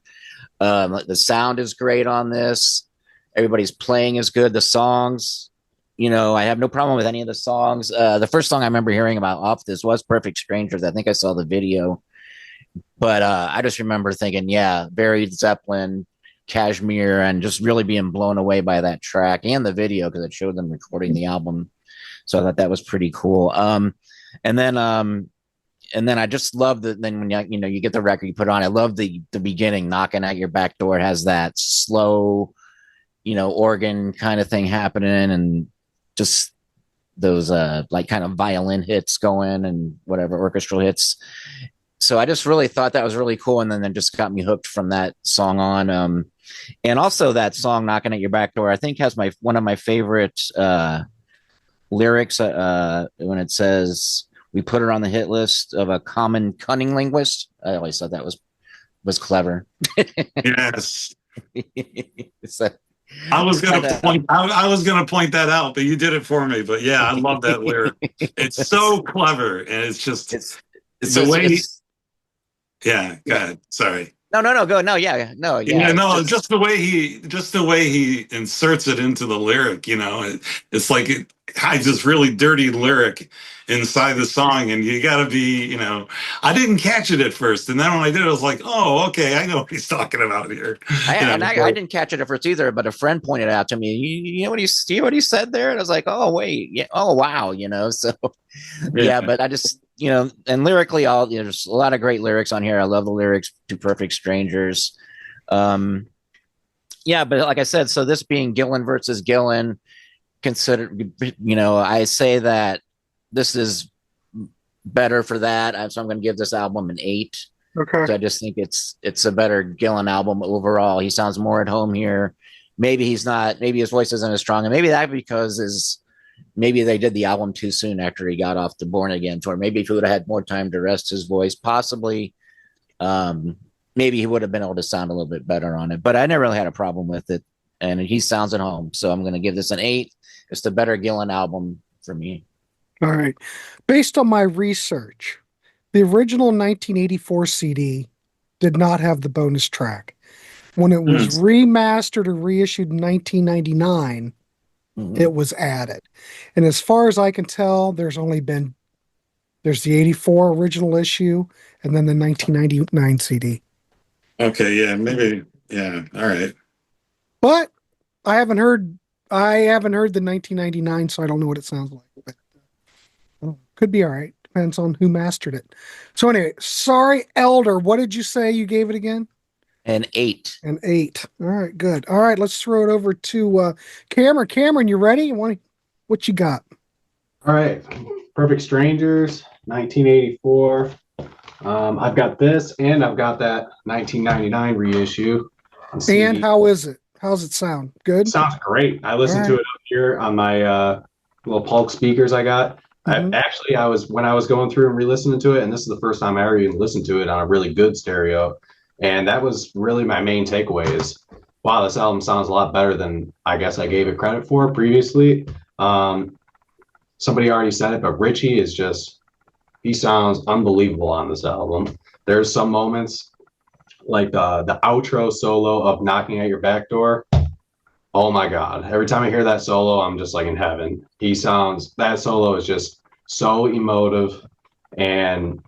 The sound is great on this, everybody's playing is good, the songs, I have no problem with any of the songs. The first song I remember hearing about off this was Perfect Strangers. I think I saw the video, but I just remember thinking, yeah, very Zeppelin, Kashmir, and just really being blown away by that track and the video because it showed them recording the album. So I thought that was pretty cool. And then I just love that. Then when you get the record, you put it on. I love the beginning, knocking at your back door. It has that slow, organ kind of thing happening, and just those like kind of violin hits going and whatever orchestral hits. So I just really thought that was really cool, and then it just got me hooked from that song on. And also that song "Knocking at Your Back Door," I think has one of my favorite lyrics when it says, "We put her on the hit list of a common cunning linguist." I always thought that was clever. Yes. So, I was gonna point that out, but you did it for me. But yeah, I love that lyric. It's so clever, and it's just the way. Yeah, go ahead. Sorry. No, go. No, yeah, no, yeah. Yeah, no, just the way he inserts it into the lyric. It's like it hides this really dirty lyric inside the song, and you got to be. I didn't catch it at first, and then when I did, I was like, oh, okay, I know what he's talking about here. I didn't catch it at first either, but a friend pointed out to me. You know what he said there, and I was like, oh wait, yeah, oh wow, So yeah, but I just. And lyrically, there's a lot of great lyrics on here. I love the lyrics to Perfect Strangers. But like I said, so this being Gillan versus Gillan, I say that this is better for that. So I'm going to give this album an 8. Okay. So I just think it's a better Gillan album overall. He sounds more at home here. Maybe his voice isn't as strong, and maybe that because maybe they did the album too soon after he got off the Born Again tour. Maybe if he would have had more time to rest his voice, possibly, maybe he would have been able to sound a little bit better on it. But I never really had a problem with it, and he sounds at home. So I'm going to give this an 8. It's the better Gillan album for me. All right. Based on my research, the original 1984 CD did not have the bonus track. When it was remastered or reissued in 1999, it was added. And as far as I can tell, there's the 84 original issue and then the 1999 CD. Okay, yeah, maybe, yeah, all right. But I haven't heard the 1999, so I don't know what it sounds like. But, could be all right. Depends on who mastered it. So anyway, sorry, Elder, what did you say you gave it again? An 8. An 8. All right, good. All right, let's throw it over to Cameron. Cameron, you ready? What you got? All right. Perfect Strangers, 1984. I've got this, and I've got that 1999 reissue. And how is it? How's it sound? Good? Sounds great. I listened to it up here on my little Polk speakers I got. When I was going through and re-listening to it, and this is the first time I ever even listened to it on a really good stereo. And that was really my main takeaway is, wow, this album sounds a lot better than I guess I gave it credit for previously. Somebody already said it, but Richie he sounds unbelievable on this album. There's some moments like the outro solo of Knocking at Your Back Door. Oh my God. Every time I hear that solo, I'm just like in heaven. That solo is just so emotive, and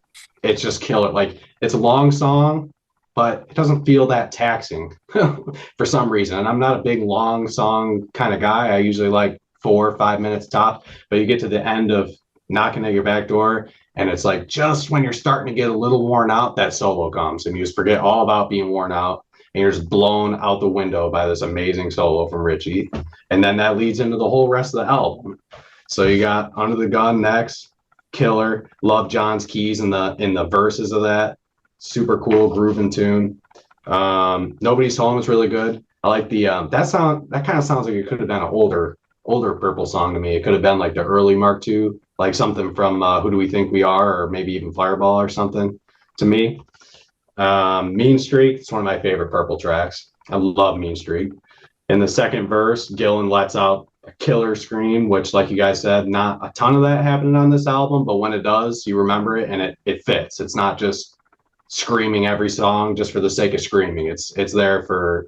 it's just killer. Like, it's a long song, but it doesn't feel that taxing for some reason. And I'm not a big long song kind of guy. I usually like 4 or 5 minutes top, but you get to the end of Knocking at Your Back Door, and it's like just when you're starting to get a little worn out, that solo comes, and you just forget all about being worn out, and you're just blown out the window by this amazing solo from Richie. And then that leads into the whole rest of the album. So you got Under the Gun next, killer. Love John's keys in the verses of that. Super cool grooving tune. Nobody's Home is really good. I like that kind of sounds like it could have been an older Purple song to me. It could have been like the early Mark II like something from Who Do We Think We Are, or maybe even Fireball or something to me. Mean Streak, it's one of my favorite Purple tracks. I love Mean Streak. In the second verse, Gillen lets out a killer scream, which, like you guys said, not a ton of that happening on this album, but when it does, you remember it and it fits. It's not just screaming every song just for the sake of screaming. It's there for,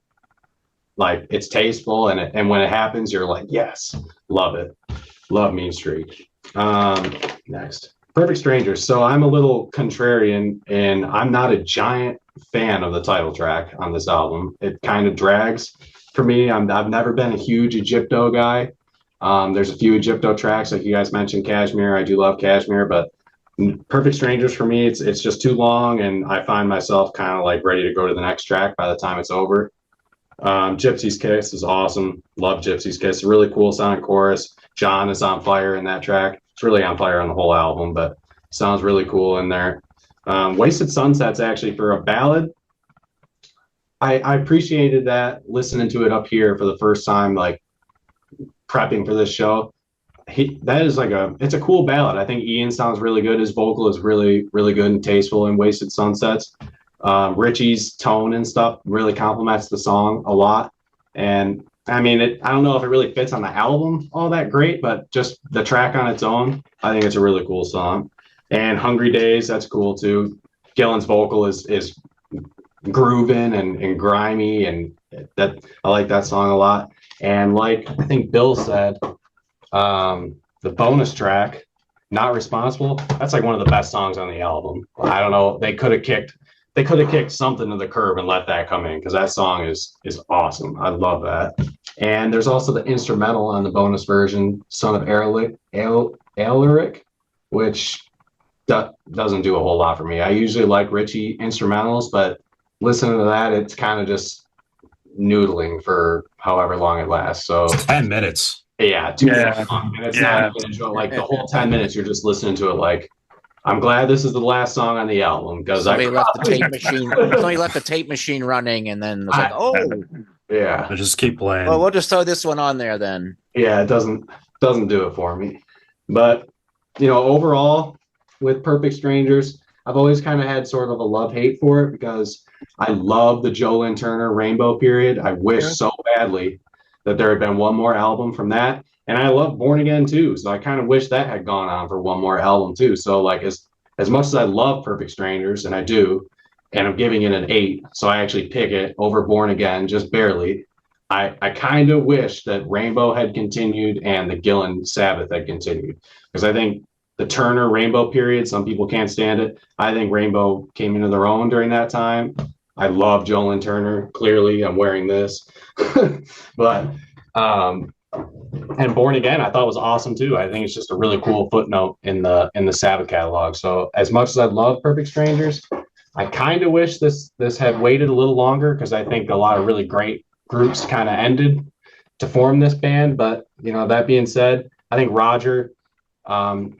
like, it's tasteful, and when it happens, you're like, yes, love it. Love Mean Streak. Next. Perfect Strangers. So I'm a little contrarian, and I'm not a giant fan of the title track on this album. It kind of drags for me. I've never been a huge Egypto guy. There's a few Egypto tracks, like you guys mentioned, Kashmir. I do love Kashmir, but Perfect Strangers for me, it's just too long, and I find myself kind of like ready to go to the next track by the time it's over. Gypsy's Kiss is awesome. Love Gypsy's Kiss. Really cool sounding chorus. John is on fire in that track. It's really on fire on the whole album, but sounds really cool in there. Wasted Sunsets, actually, for a ballad, I appreciated that listening to it up here for the first time, like prepping for this show. It's a cool ballad. I think Ian sounds really good. His vocal is really, really good and tasteful in Wasted Sunsets. Richie's tone and stuff really complements the song a lot. And I mean, I don't know if it really fits on the album all that great, but just the track on its own, I think it's a really cool song. And Hungry Days, that's cool too. Gillen's vocal is grooving and grimy, and that I like that song a lot. And like I think Bill said, the bonus track, Not Responsible, that's like one of the best songs on the album. I don't know, they could have kicked something to the curb and let that come in, because that song is awesome. I love that. And there's also the instrumental on the bonus version, Son of Alaric, which doesn't do a whole lot for me. I usually like Richie instrumentals, but listening to that, it's kind of just noodling for however long it lasts. So 10 minutes. Yeah, 2 minutes long. And it's not even enjoying, like the whole 10 minutes, you're just listening to it like, I'm glad this is the last song on the album, because somebody left the tape machine. Somebody left the tape machine running, and then was like, "Oh, yeah." I just keep playing. Well, we'll just throw this one on there then. Yeah, it doesn't do it for me. But overall, with Perfect Strangers, I've always kind of had sort of a love-hate for it, because I love the Joe Lynn Turner Rainbow period. I wish so badly that there had been one more album from that. And I love Born Again too, so I kind of wish that had gone on for one more album too. So like as much as I love Perfect Strangers, and I do, and I'm giving it an 8, so I actually pick it over Born Again just barely. I kind of wish that Rainbow had continued and the Gillen Sabbath had continued, because I think the Turner Rainbow period, some people can't stand it. I think Rainbow came into their own during that time. I love Joe Lynn Turner. Clearly, I'm wearing this, but. And Born Again, I thought was awesome too. I think it's just a really cool footnote in the Sabbath catalog. So as much as I love Perfect Strangers, I kind of wish this had waited a little longer, because I think a lot of really great groups kind of ended to form this band. But that being said, I think Roger,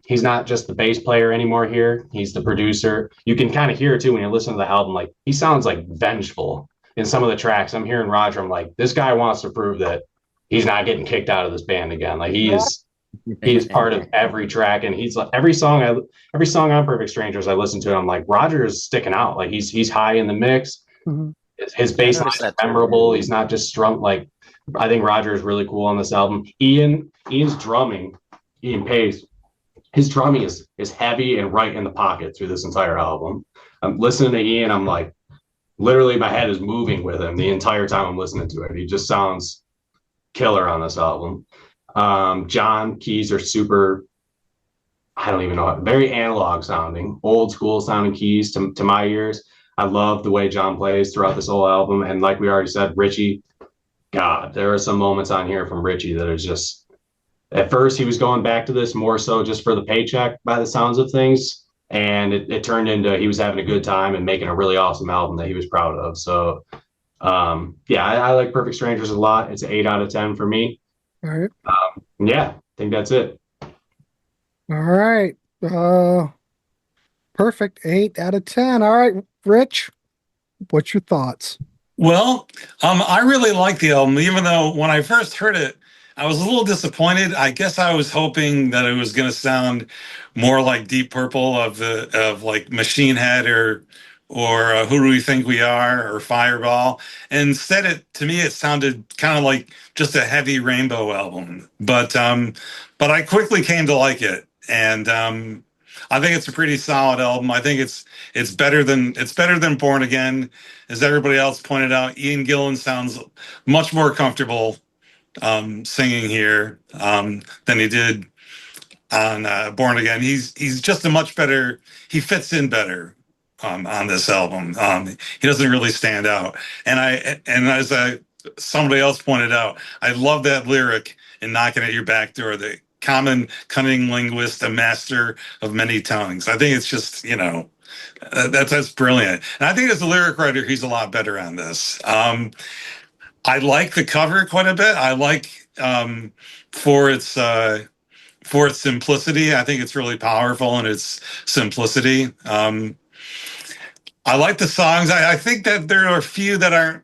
he's not just the bass player anymore here. He's the producer. You can kind of hear it too when you listen to the album. Like, he sounds like vengeful in some of the tracks. I'm hearing Roger, I'm like, this guy wants to prove that he's not getting kicked out of this band again. Like, he is part of every track, and he's like every song on Perfect Strangers I listen to, I'm like, Roger is sticking out. Like, he's high in the mix. Mm-hmm. His bass line is memorable. He's not just strung. Like, I think Roger is really cool on this album. Ian's drumming, Ian Pace, his drumming is heavy and right in the pocket through this entire album. I'm listening to Ian, I'm like, literally my head is moving with him the entire time I'm listening to it. He just sounds killer on this album. John keys are super, I don't even know, very analog sounding, old school sounding keys to my ears. I love the way John plays throughout this whole album. And like we already said, Richie, God, there are some moments on here from Richie that are just, at first he was going back to this more so just for the paycheck by the sounds of things. And it turned into, he was having a good time and making a really awesome album that he was proud of. So I like Perfect Strangers a lot. It's an 8 out of 10 for me. All right. I think that's it. All right. Perfect. 8 out of 10. All right, Rich, what's your thoughts? Well, I really like the album, even though when I first heard it, I was a little disappointed. I guess I was hoping that it was going to sound more like Deep Purple of like Machine Head or Who Do We Think We Are or Fireball. And instead, to me it sounded kind of like just a heavy Rainbow album. But I quickly came to like it, and I think it's a pretty solid album. I think it's better than Born Again, as everybody else pointed out. Ian Gillan sounds much more comfortable singing here than he did on Born Again. He's just a much better. He fits in better on this album. He doesn't really stand out. And as somebody else pointed out, I love that lyric in "Knocking at Your Back Door." The common cunning linguist, a master of many tongues. I think it's just that's brilliant. And I think as a lyric writer, he's a lot better on this. I like the cover quite a bit. I like for its simplicity. I think it's really powerful in its simplicity. I like the songs. I think that there are a few that aren't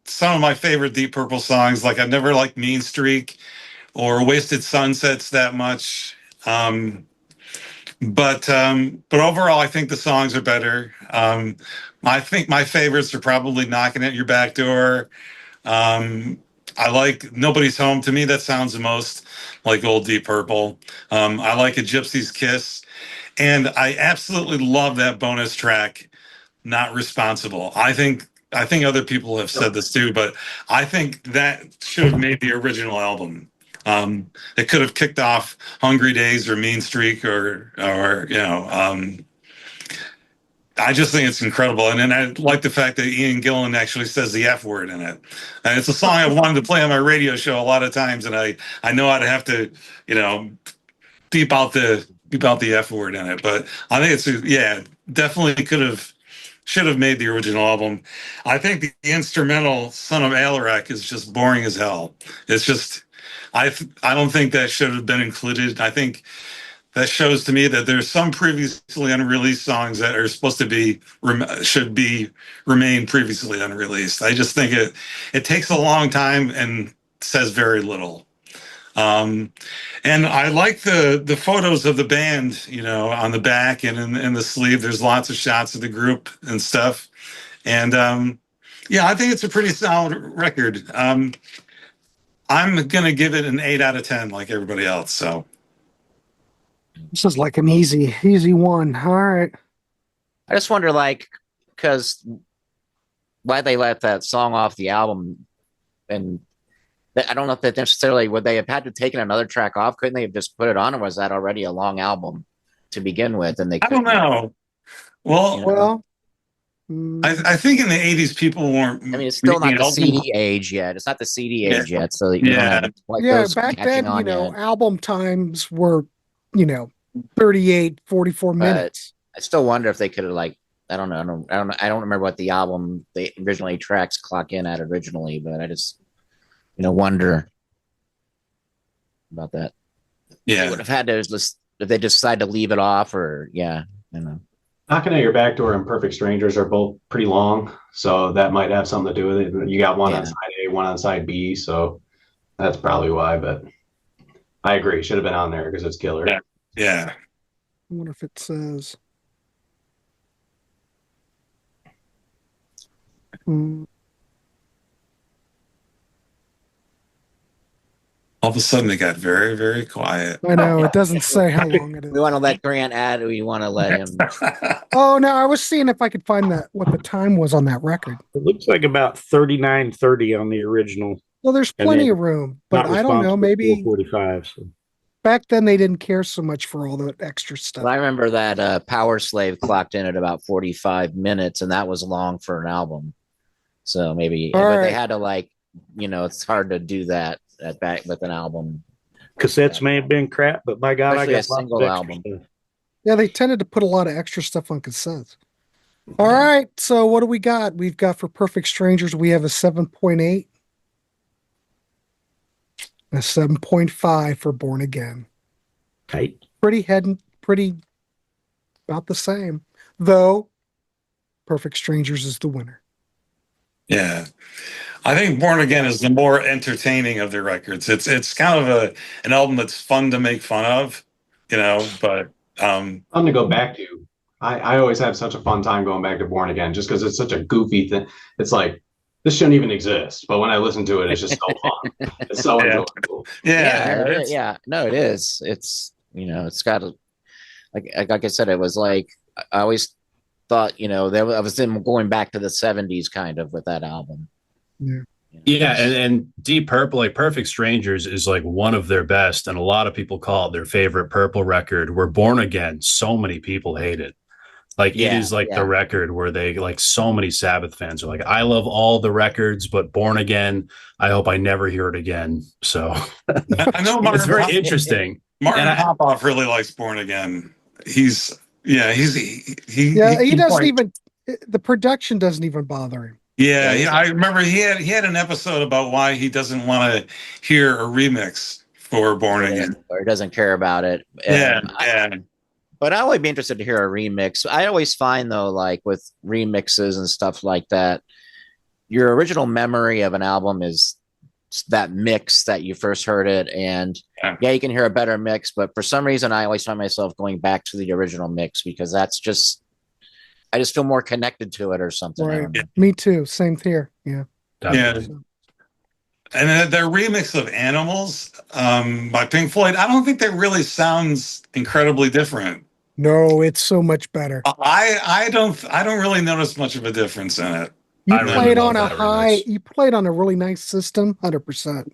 some of my favorite Deep Purple songs. Like I've never liked Mean Streak or Wasted Sunsets that much. But overall, I think the songs are better. I think my favorites are probably "Knocking at Your Back Door." I like "Nobody's Home." To me, that sounds the most like old Deep Purple. I like "A Gypsy's Kiss," and I absolutely love that bonus track, "Not Responsible." I think other people have said this too, but I think that should have made the original album. It could have kicked off "Hungry Days" or "Mean Streak" or I just think it's incredible. And then I like the fact that Ian Gillan actually says the F word in it. And it's a song I wanted to play on my radio show a lot of times, and I know I'd have to, beep out the F word in it. But I think definitely should have made the original album. I think the instrumental "Son of Alarak" is just boring as hell. It's just I don't think that should have been included. I think that shows to me that there's some previously unreleased songs that are supposed to remain previously unreleased. I just think it takes a long time and says very little. And I like the photos of the band, on the back and in the sleeve. There's lots of shots of the group and stuff. And I think it's a pretty solid record. I'm gonna give it an 8 out of 10, like everybody else. So. This is like an easy one. All right. I just wonder, because why they let that song off the album, and I don't know if that necessarily would they have had to taken another track off? Couldn't they have just put it on, or was that already a long album to begin with? And I don't know. Well, I think in the 80s people weren't. I mean, it's still not the CD age yet. It's not the CD age yet. So you don't have back then, album times were 38, 44 minutes. I still wonder if they could have I don't know. I don't remember what the album they originally tracks clock in at originally, but I just wonder about that. Yeah, they would have had to if they decide to leave it off, or "Knocking at Your Back Door" and "Perfect Strangers" are both pretty long, so that might have something to do with it. You got one on side A, one on side B, so that's probably why. But I agree, should have been on there because it's killer. Yeah. I wonder if it says. All of a sudden, it got very, very quiet. I know, it doesn't say how long it is. We want to let Grant add, or we want to let him. Oh, no, I was seeing if I could find what the time was on that record. It looks like about 39:30 on the original. Well, there's plenty of room, but I don't know, maybe 4:45. So. Back then they didn't care so much for all the extra stuff. Well, I remember that Power Slave clocked in at about 45 minutes, and that was long for an album. So maybe, they had to it's hard to do that back with an album. Cassettes may have been crap, but by God, especially I got a single album. Stuff. Yeah, they tended to put a lot of extra stuff on cassettes. All right, so what do we got? We've got for Perfect Strangers, we have a 7.8. A 7.5 for Born Again. Tight. Pretty about the same. Though Perfect Strangers is the winner. Yeah. I think Born Again is the more entertaining of the records. It's kind of an album that's fun to make fun of, but Fun to go back to. I always have such a fun time going back to Born Again just because it's such a goofy thing. It's like this shouldn't even exist, but when I listen to it, it's just so fun. It's so Yeah. enjoyable. Yeah, no, it is. It's got a, like I said, it was like I always thought, I was them going back to the 70s kind of with that album. Yeah. Yeah, and Deep Purple, like Perfect Strangers, is like one of their best, and a lot of people call it their favorite Purple record. Where Born Again, so many people hate it. Like it is like the record where they like so many Sabbath fans are like, I love all the records, but Born Again, I hope I never hear it again. So I know Martin, it's very interesting. Martin Popoff really likes Born Again. He doesn't even, the production doesn't even bother him. Yeah, I remember he had an episode about why he doesn't want to hear a remix for Born Again, or doesn't care about it. But I would be interested to hear a remix. I always find though, like with remixes and stuff like that, your original memory of an album is that mix that you first heard it, and you can hear a better mix. But for some reason, I always find myself going back to the original mix because I just feel more connected to it or something. Right. Me too. Same here. Yeah. Yeah. And their remix of Animals by Pink Floyd, I don't think that really sounds incredibly different. No, it's so much better. I don't really notice much of a difference in it. You played on a high, you played on a really nice system, 100%.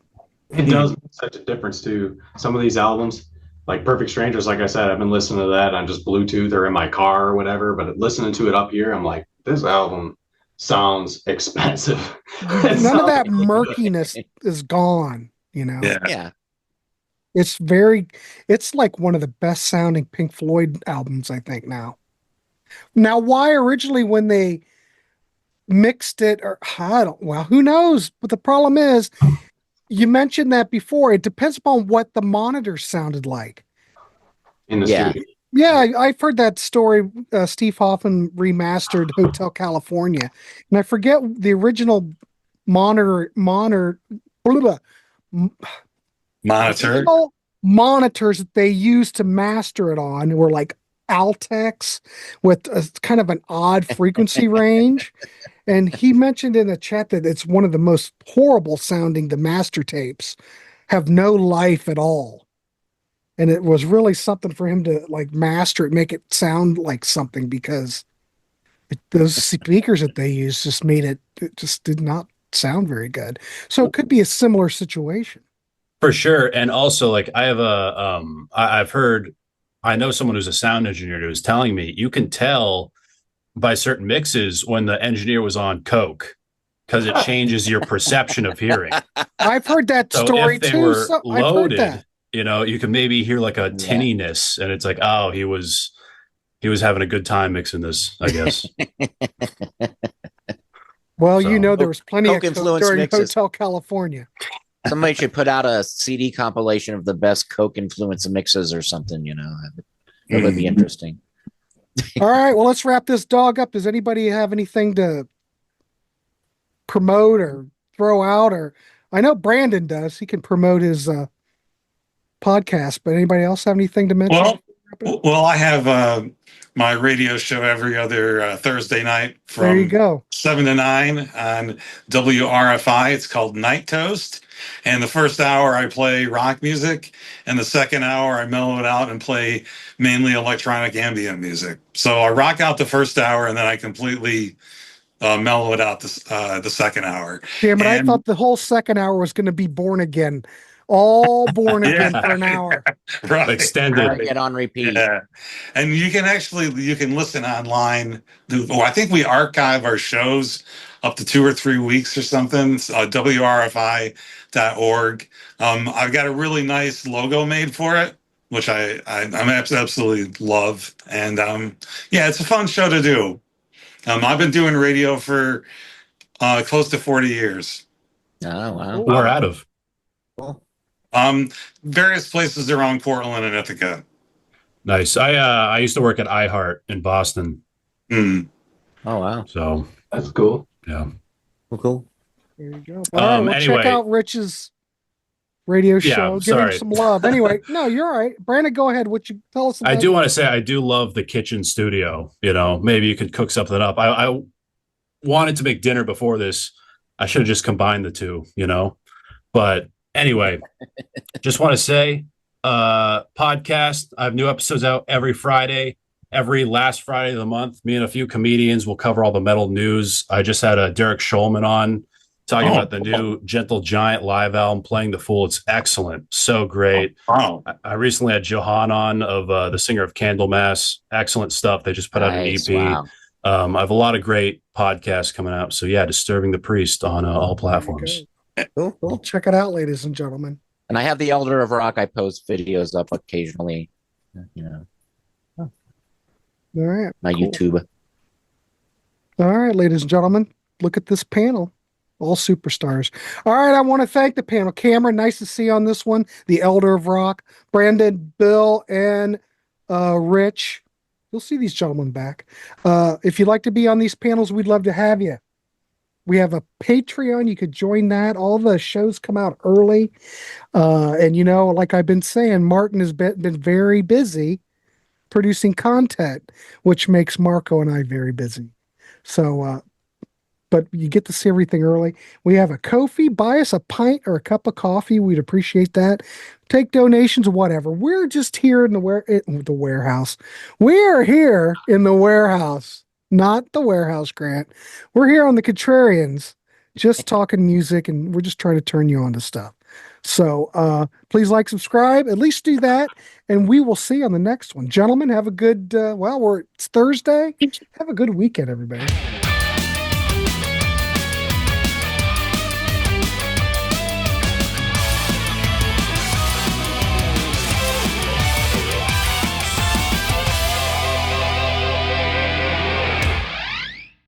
It does make such a difference to some of these albums. Like Perfect Strangers, like I said, I've been listening to that on just Bluetooth or in my car or whatever, but listening to it up here, I'm like, this album sounds expensive. None of that murkiness is gone, Yeah. It's like one of the best sounding Pink Floyd albums, I think now. Now, why originally when they mixed it, or who knows? But the problem is, you mentioned that before. It depends upon what the monitors sounded like in the studio. Yeah, I've heard that story. Steve Hoffman remastered Hotel California, and I forget the original monitors that they used to master it on were like Altex with a kind of an odd frequency range. And he mentioned in the chat that it's one of the most horrible sounding, the master tapes have no life at all. And it was really something for him to like master it, make it sound like something, because those speakers that they used just made it just did not sound very good. So it could be a similar situation. For sure. And also, like, I have I know someone who's a sound engineer who was telling me you can tell by certain mixes when the engineer was on coke, because it changes your perception of hearing. I've heard that story if they too. were I've heard loaded, that. You can maybe hear like a tinniness, and it's like, oh, he was having a good time mixing this, I guess. Well, there was plenty of coke during mixes. Hotel California. Somebody should put out a CD compilation of the best coke influence mixes or something. It would be interesting. All right, well, let's wrap this dog up. Does anybody have anything to promote or throw out? Or I know Brandon does. He can promote his podcast, but anybody else have anything to mention? Well, I have my radio show every other Thursday night from there you go. 7 to 9 on WRFI. It's called Night Toast. And the first hour I play rock music, and the second hour I mellow it out and play mainly electronic ambient music. So I rock out the first hour, and then I completely mellow it out the second hour. Damn it, I thought the whole second hour was going to be Born Again. All Born Again for an hour. Right. Extended. Get on repeat. Yeah. And you can listen online. I think we archive our shows up to 2 or 3 weeks or something. WRFI.org. I've got a really nice logo made for it, which I absolutely love. And it's a fun show to do. I've been doing radio for close to 40 years. Oh, wow. We're out of. Cool. Various places around Portland and Ithaca. Nice. I used to work at iHeart in Boston. Mm. Oh, wow. So that's cool. Yeah. Cool. There you go. All right, well, Anyway. check out Rich's radio Yeah, show. Give him sorry. some love. Anyway, no, you're all right. Brandon, go ahead. What you tell us about? I do want to say I do love the kitchen studio. You know, maybe you could cook something up. I wanted to make dinner before this. I should have just combined the two, you know. But anyway, just want to say, podcast. I have new episodes out every Friday, every last Friday of the month. Me and a few comedians will cover all the metal news. I just had a Derek Schulman on talking about the new Gentle Giant live album, Playing the Fool. It's excellent. So great. I recently had Johan on of the singer of Candlemass. Excellent stuff. They just put out an EP. Wow. I have a lot of great podcasts coming out. So yeah, Disturbing the Priest on all platforms. Cool. Well, check it out, ladies and gentlemen. And I have the Elder of Rock. I post videos up occasionally. You know, All right. my cool. YouTube. All right, ladies and gentlemen, look at this panel. All superstars. All right, I want to thank the panel. Cameron, nice to see you on this one. The Elder of Rock. Brandon, Bill, and Rich. You'll see these gentlemen back. If you'd like to be on these panels, we'd love to have you. We have a Patreon. You could join that. All the shows come out early. And, you know, like I've been saying, Martin has been very busy producing content, which makes Marco and I very busy. So, but you get to see everything early. We have a Ko-fi. Buy us a pint or a cup of coffee. We'd appreciate that. Take donations, whatever. We're just here in the warehouse. We are here in the warehouse, not the warehouse, Grant. We're here on the Contrarians, just talking music, and we're just trying to turn you on to stuff. So please like, subscribe, at least do that, and we will see you on the next one. Gentlemen, have a good, it's Thursday. Have a good weekend, everybody.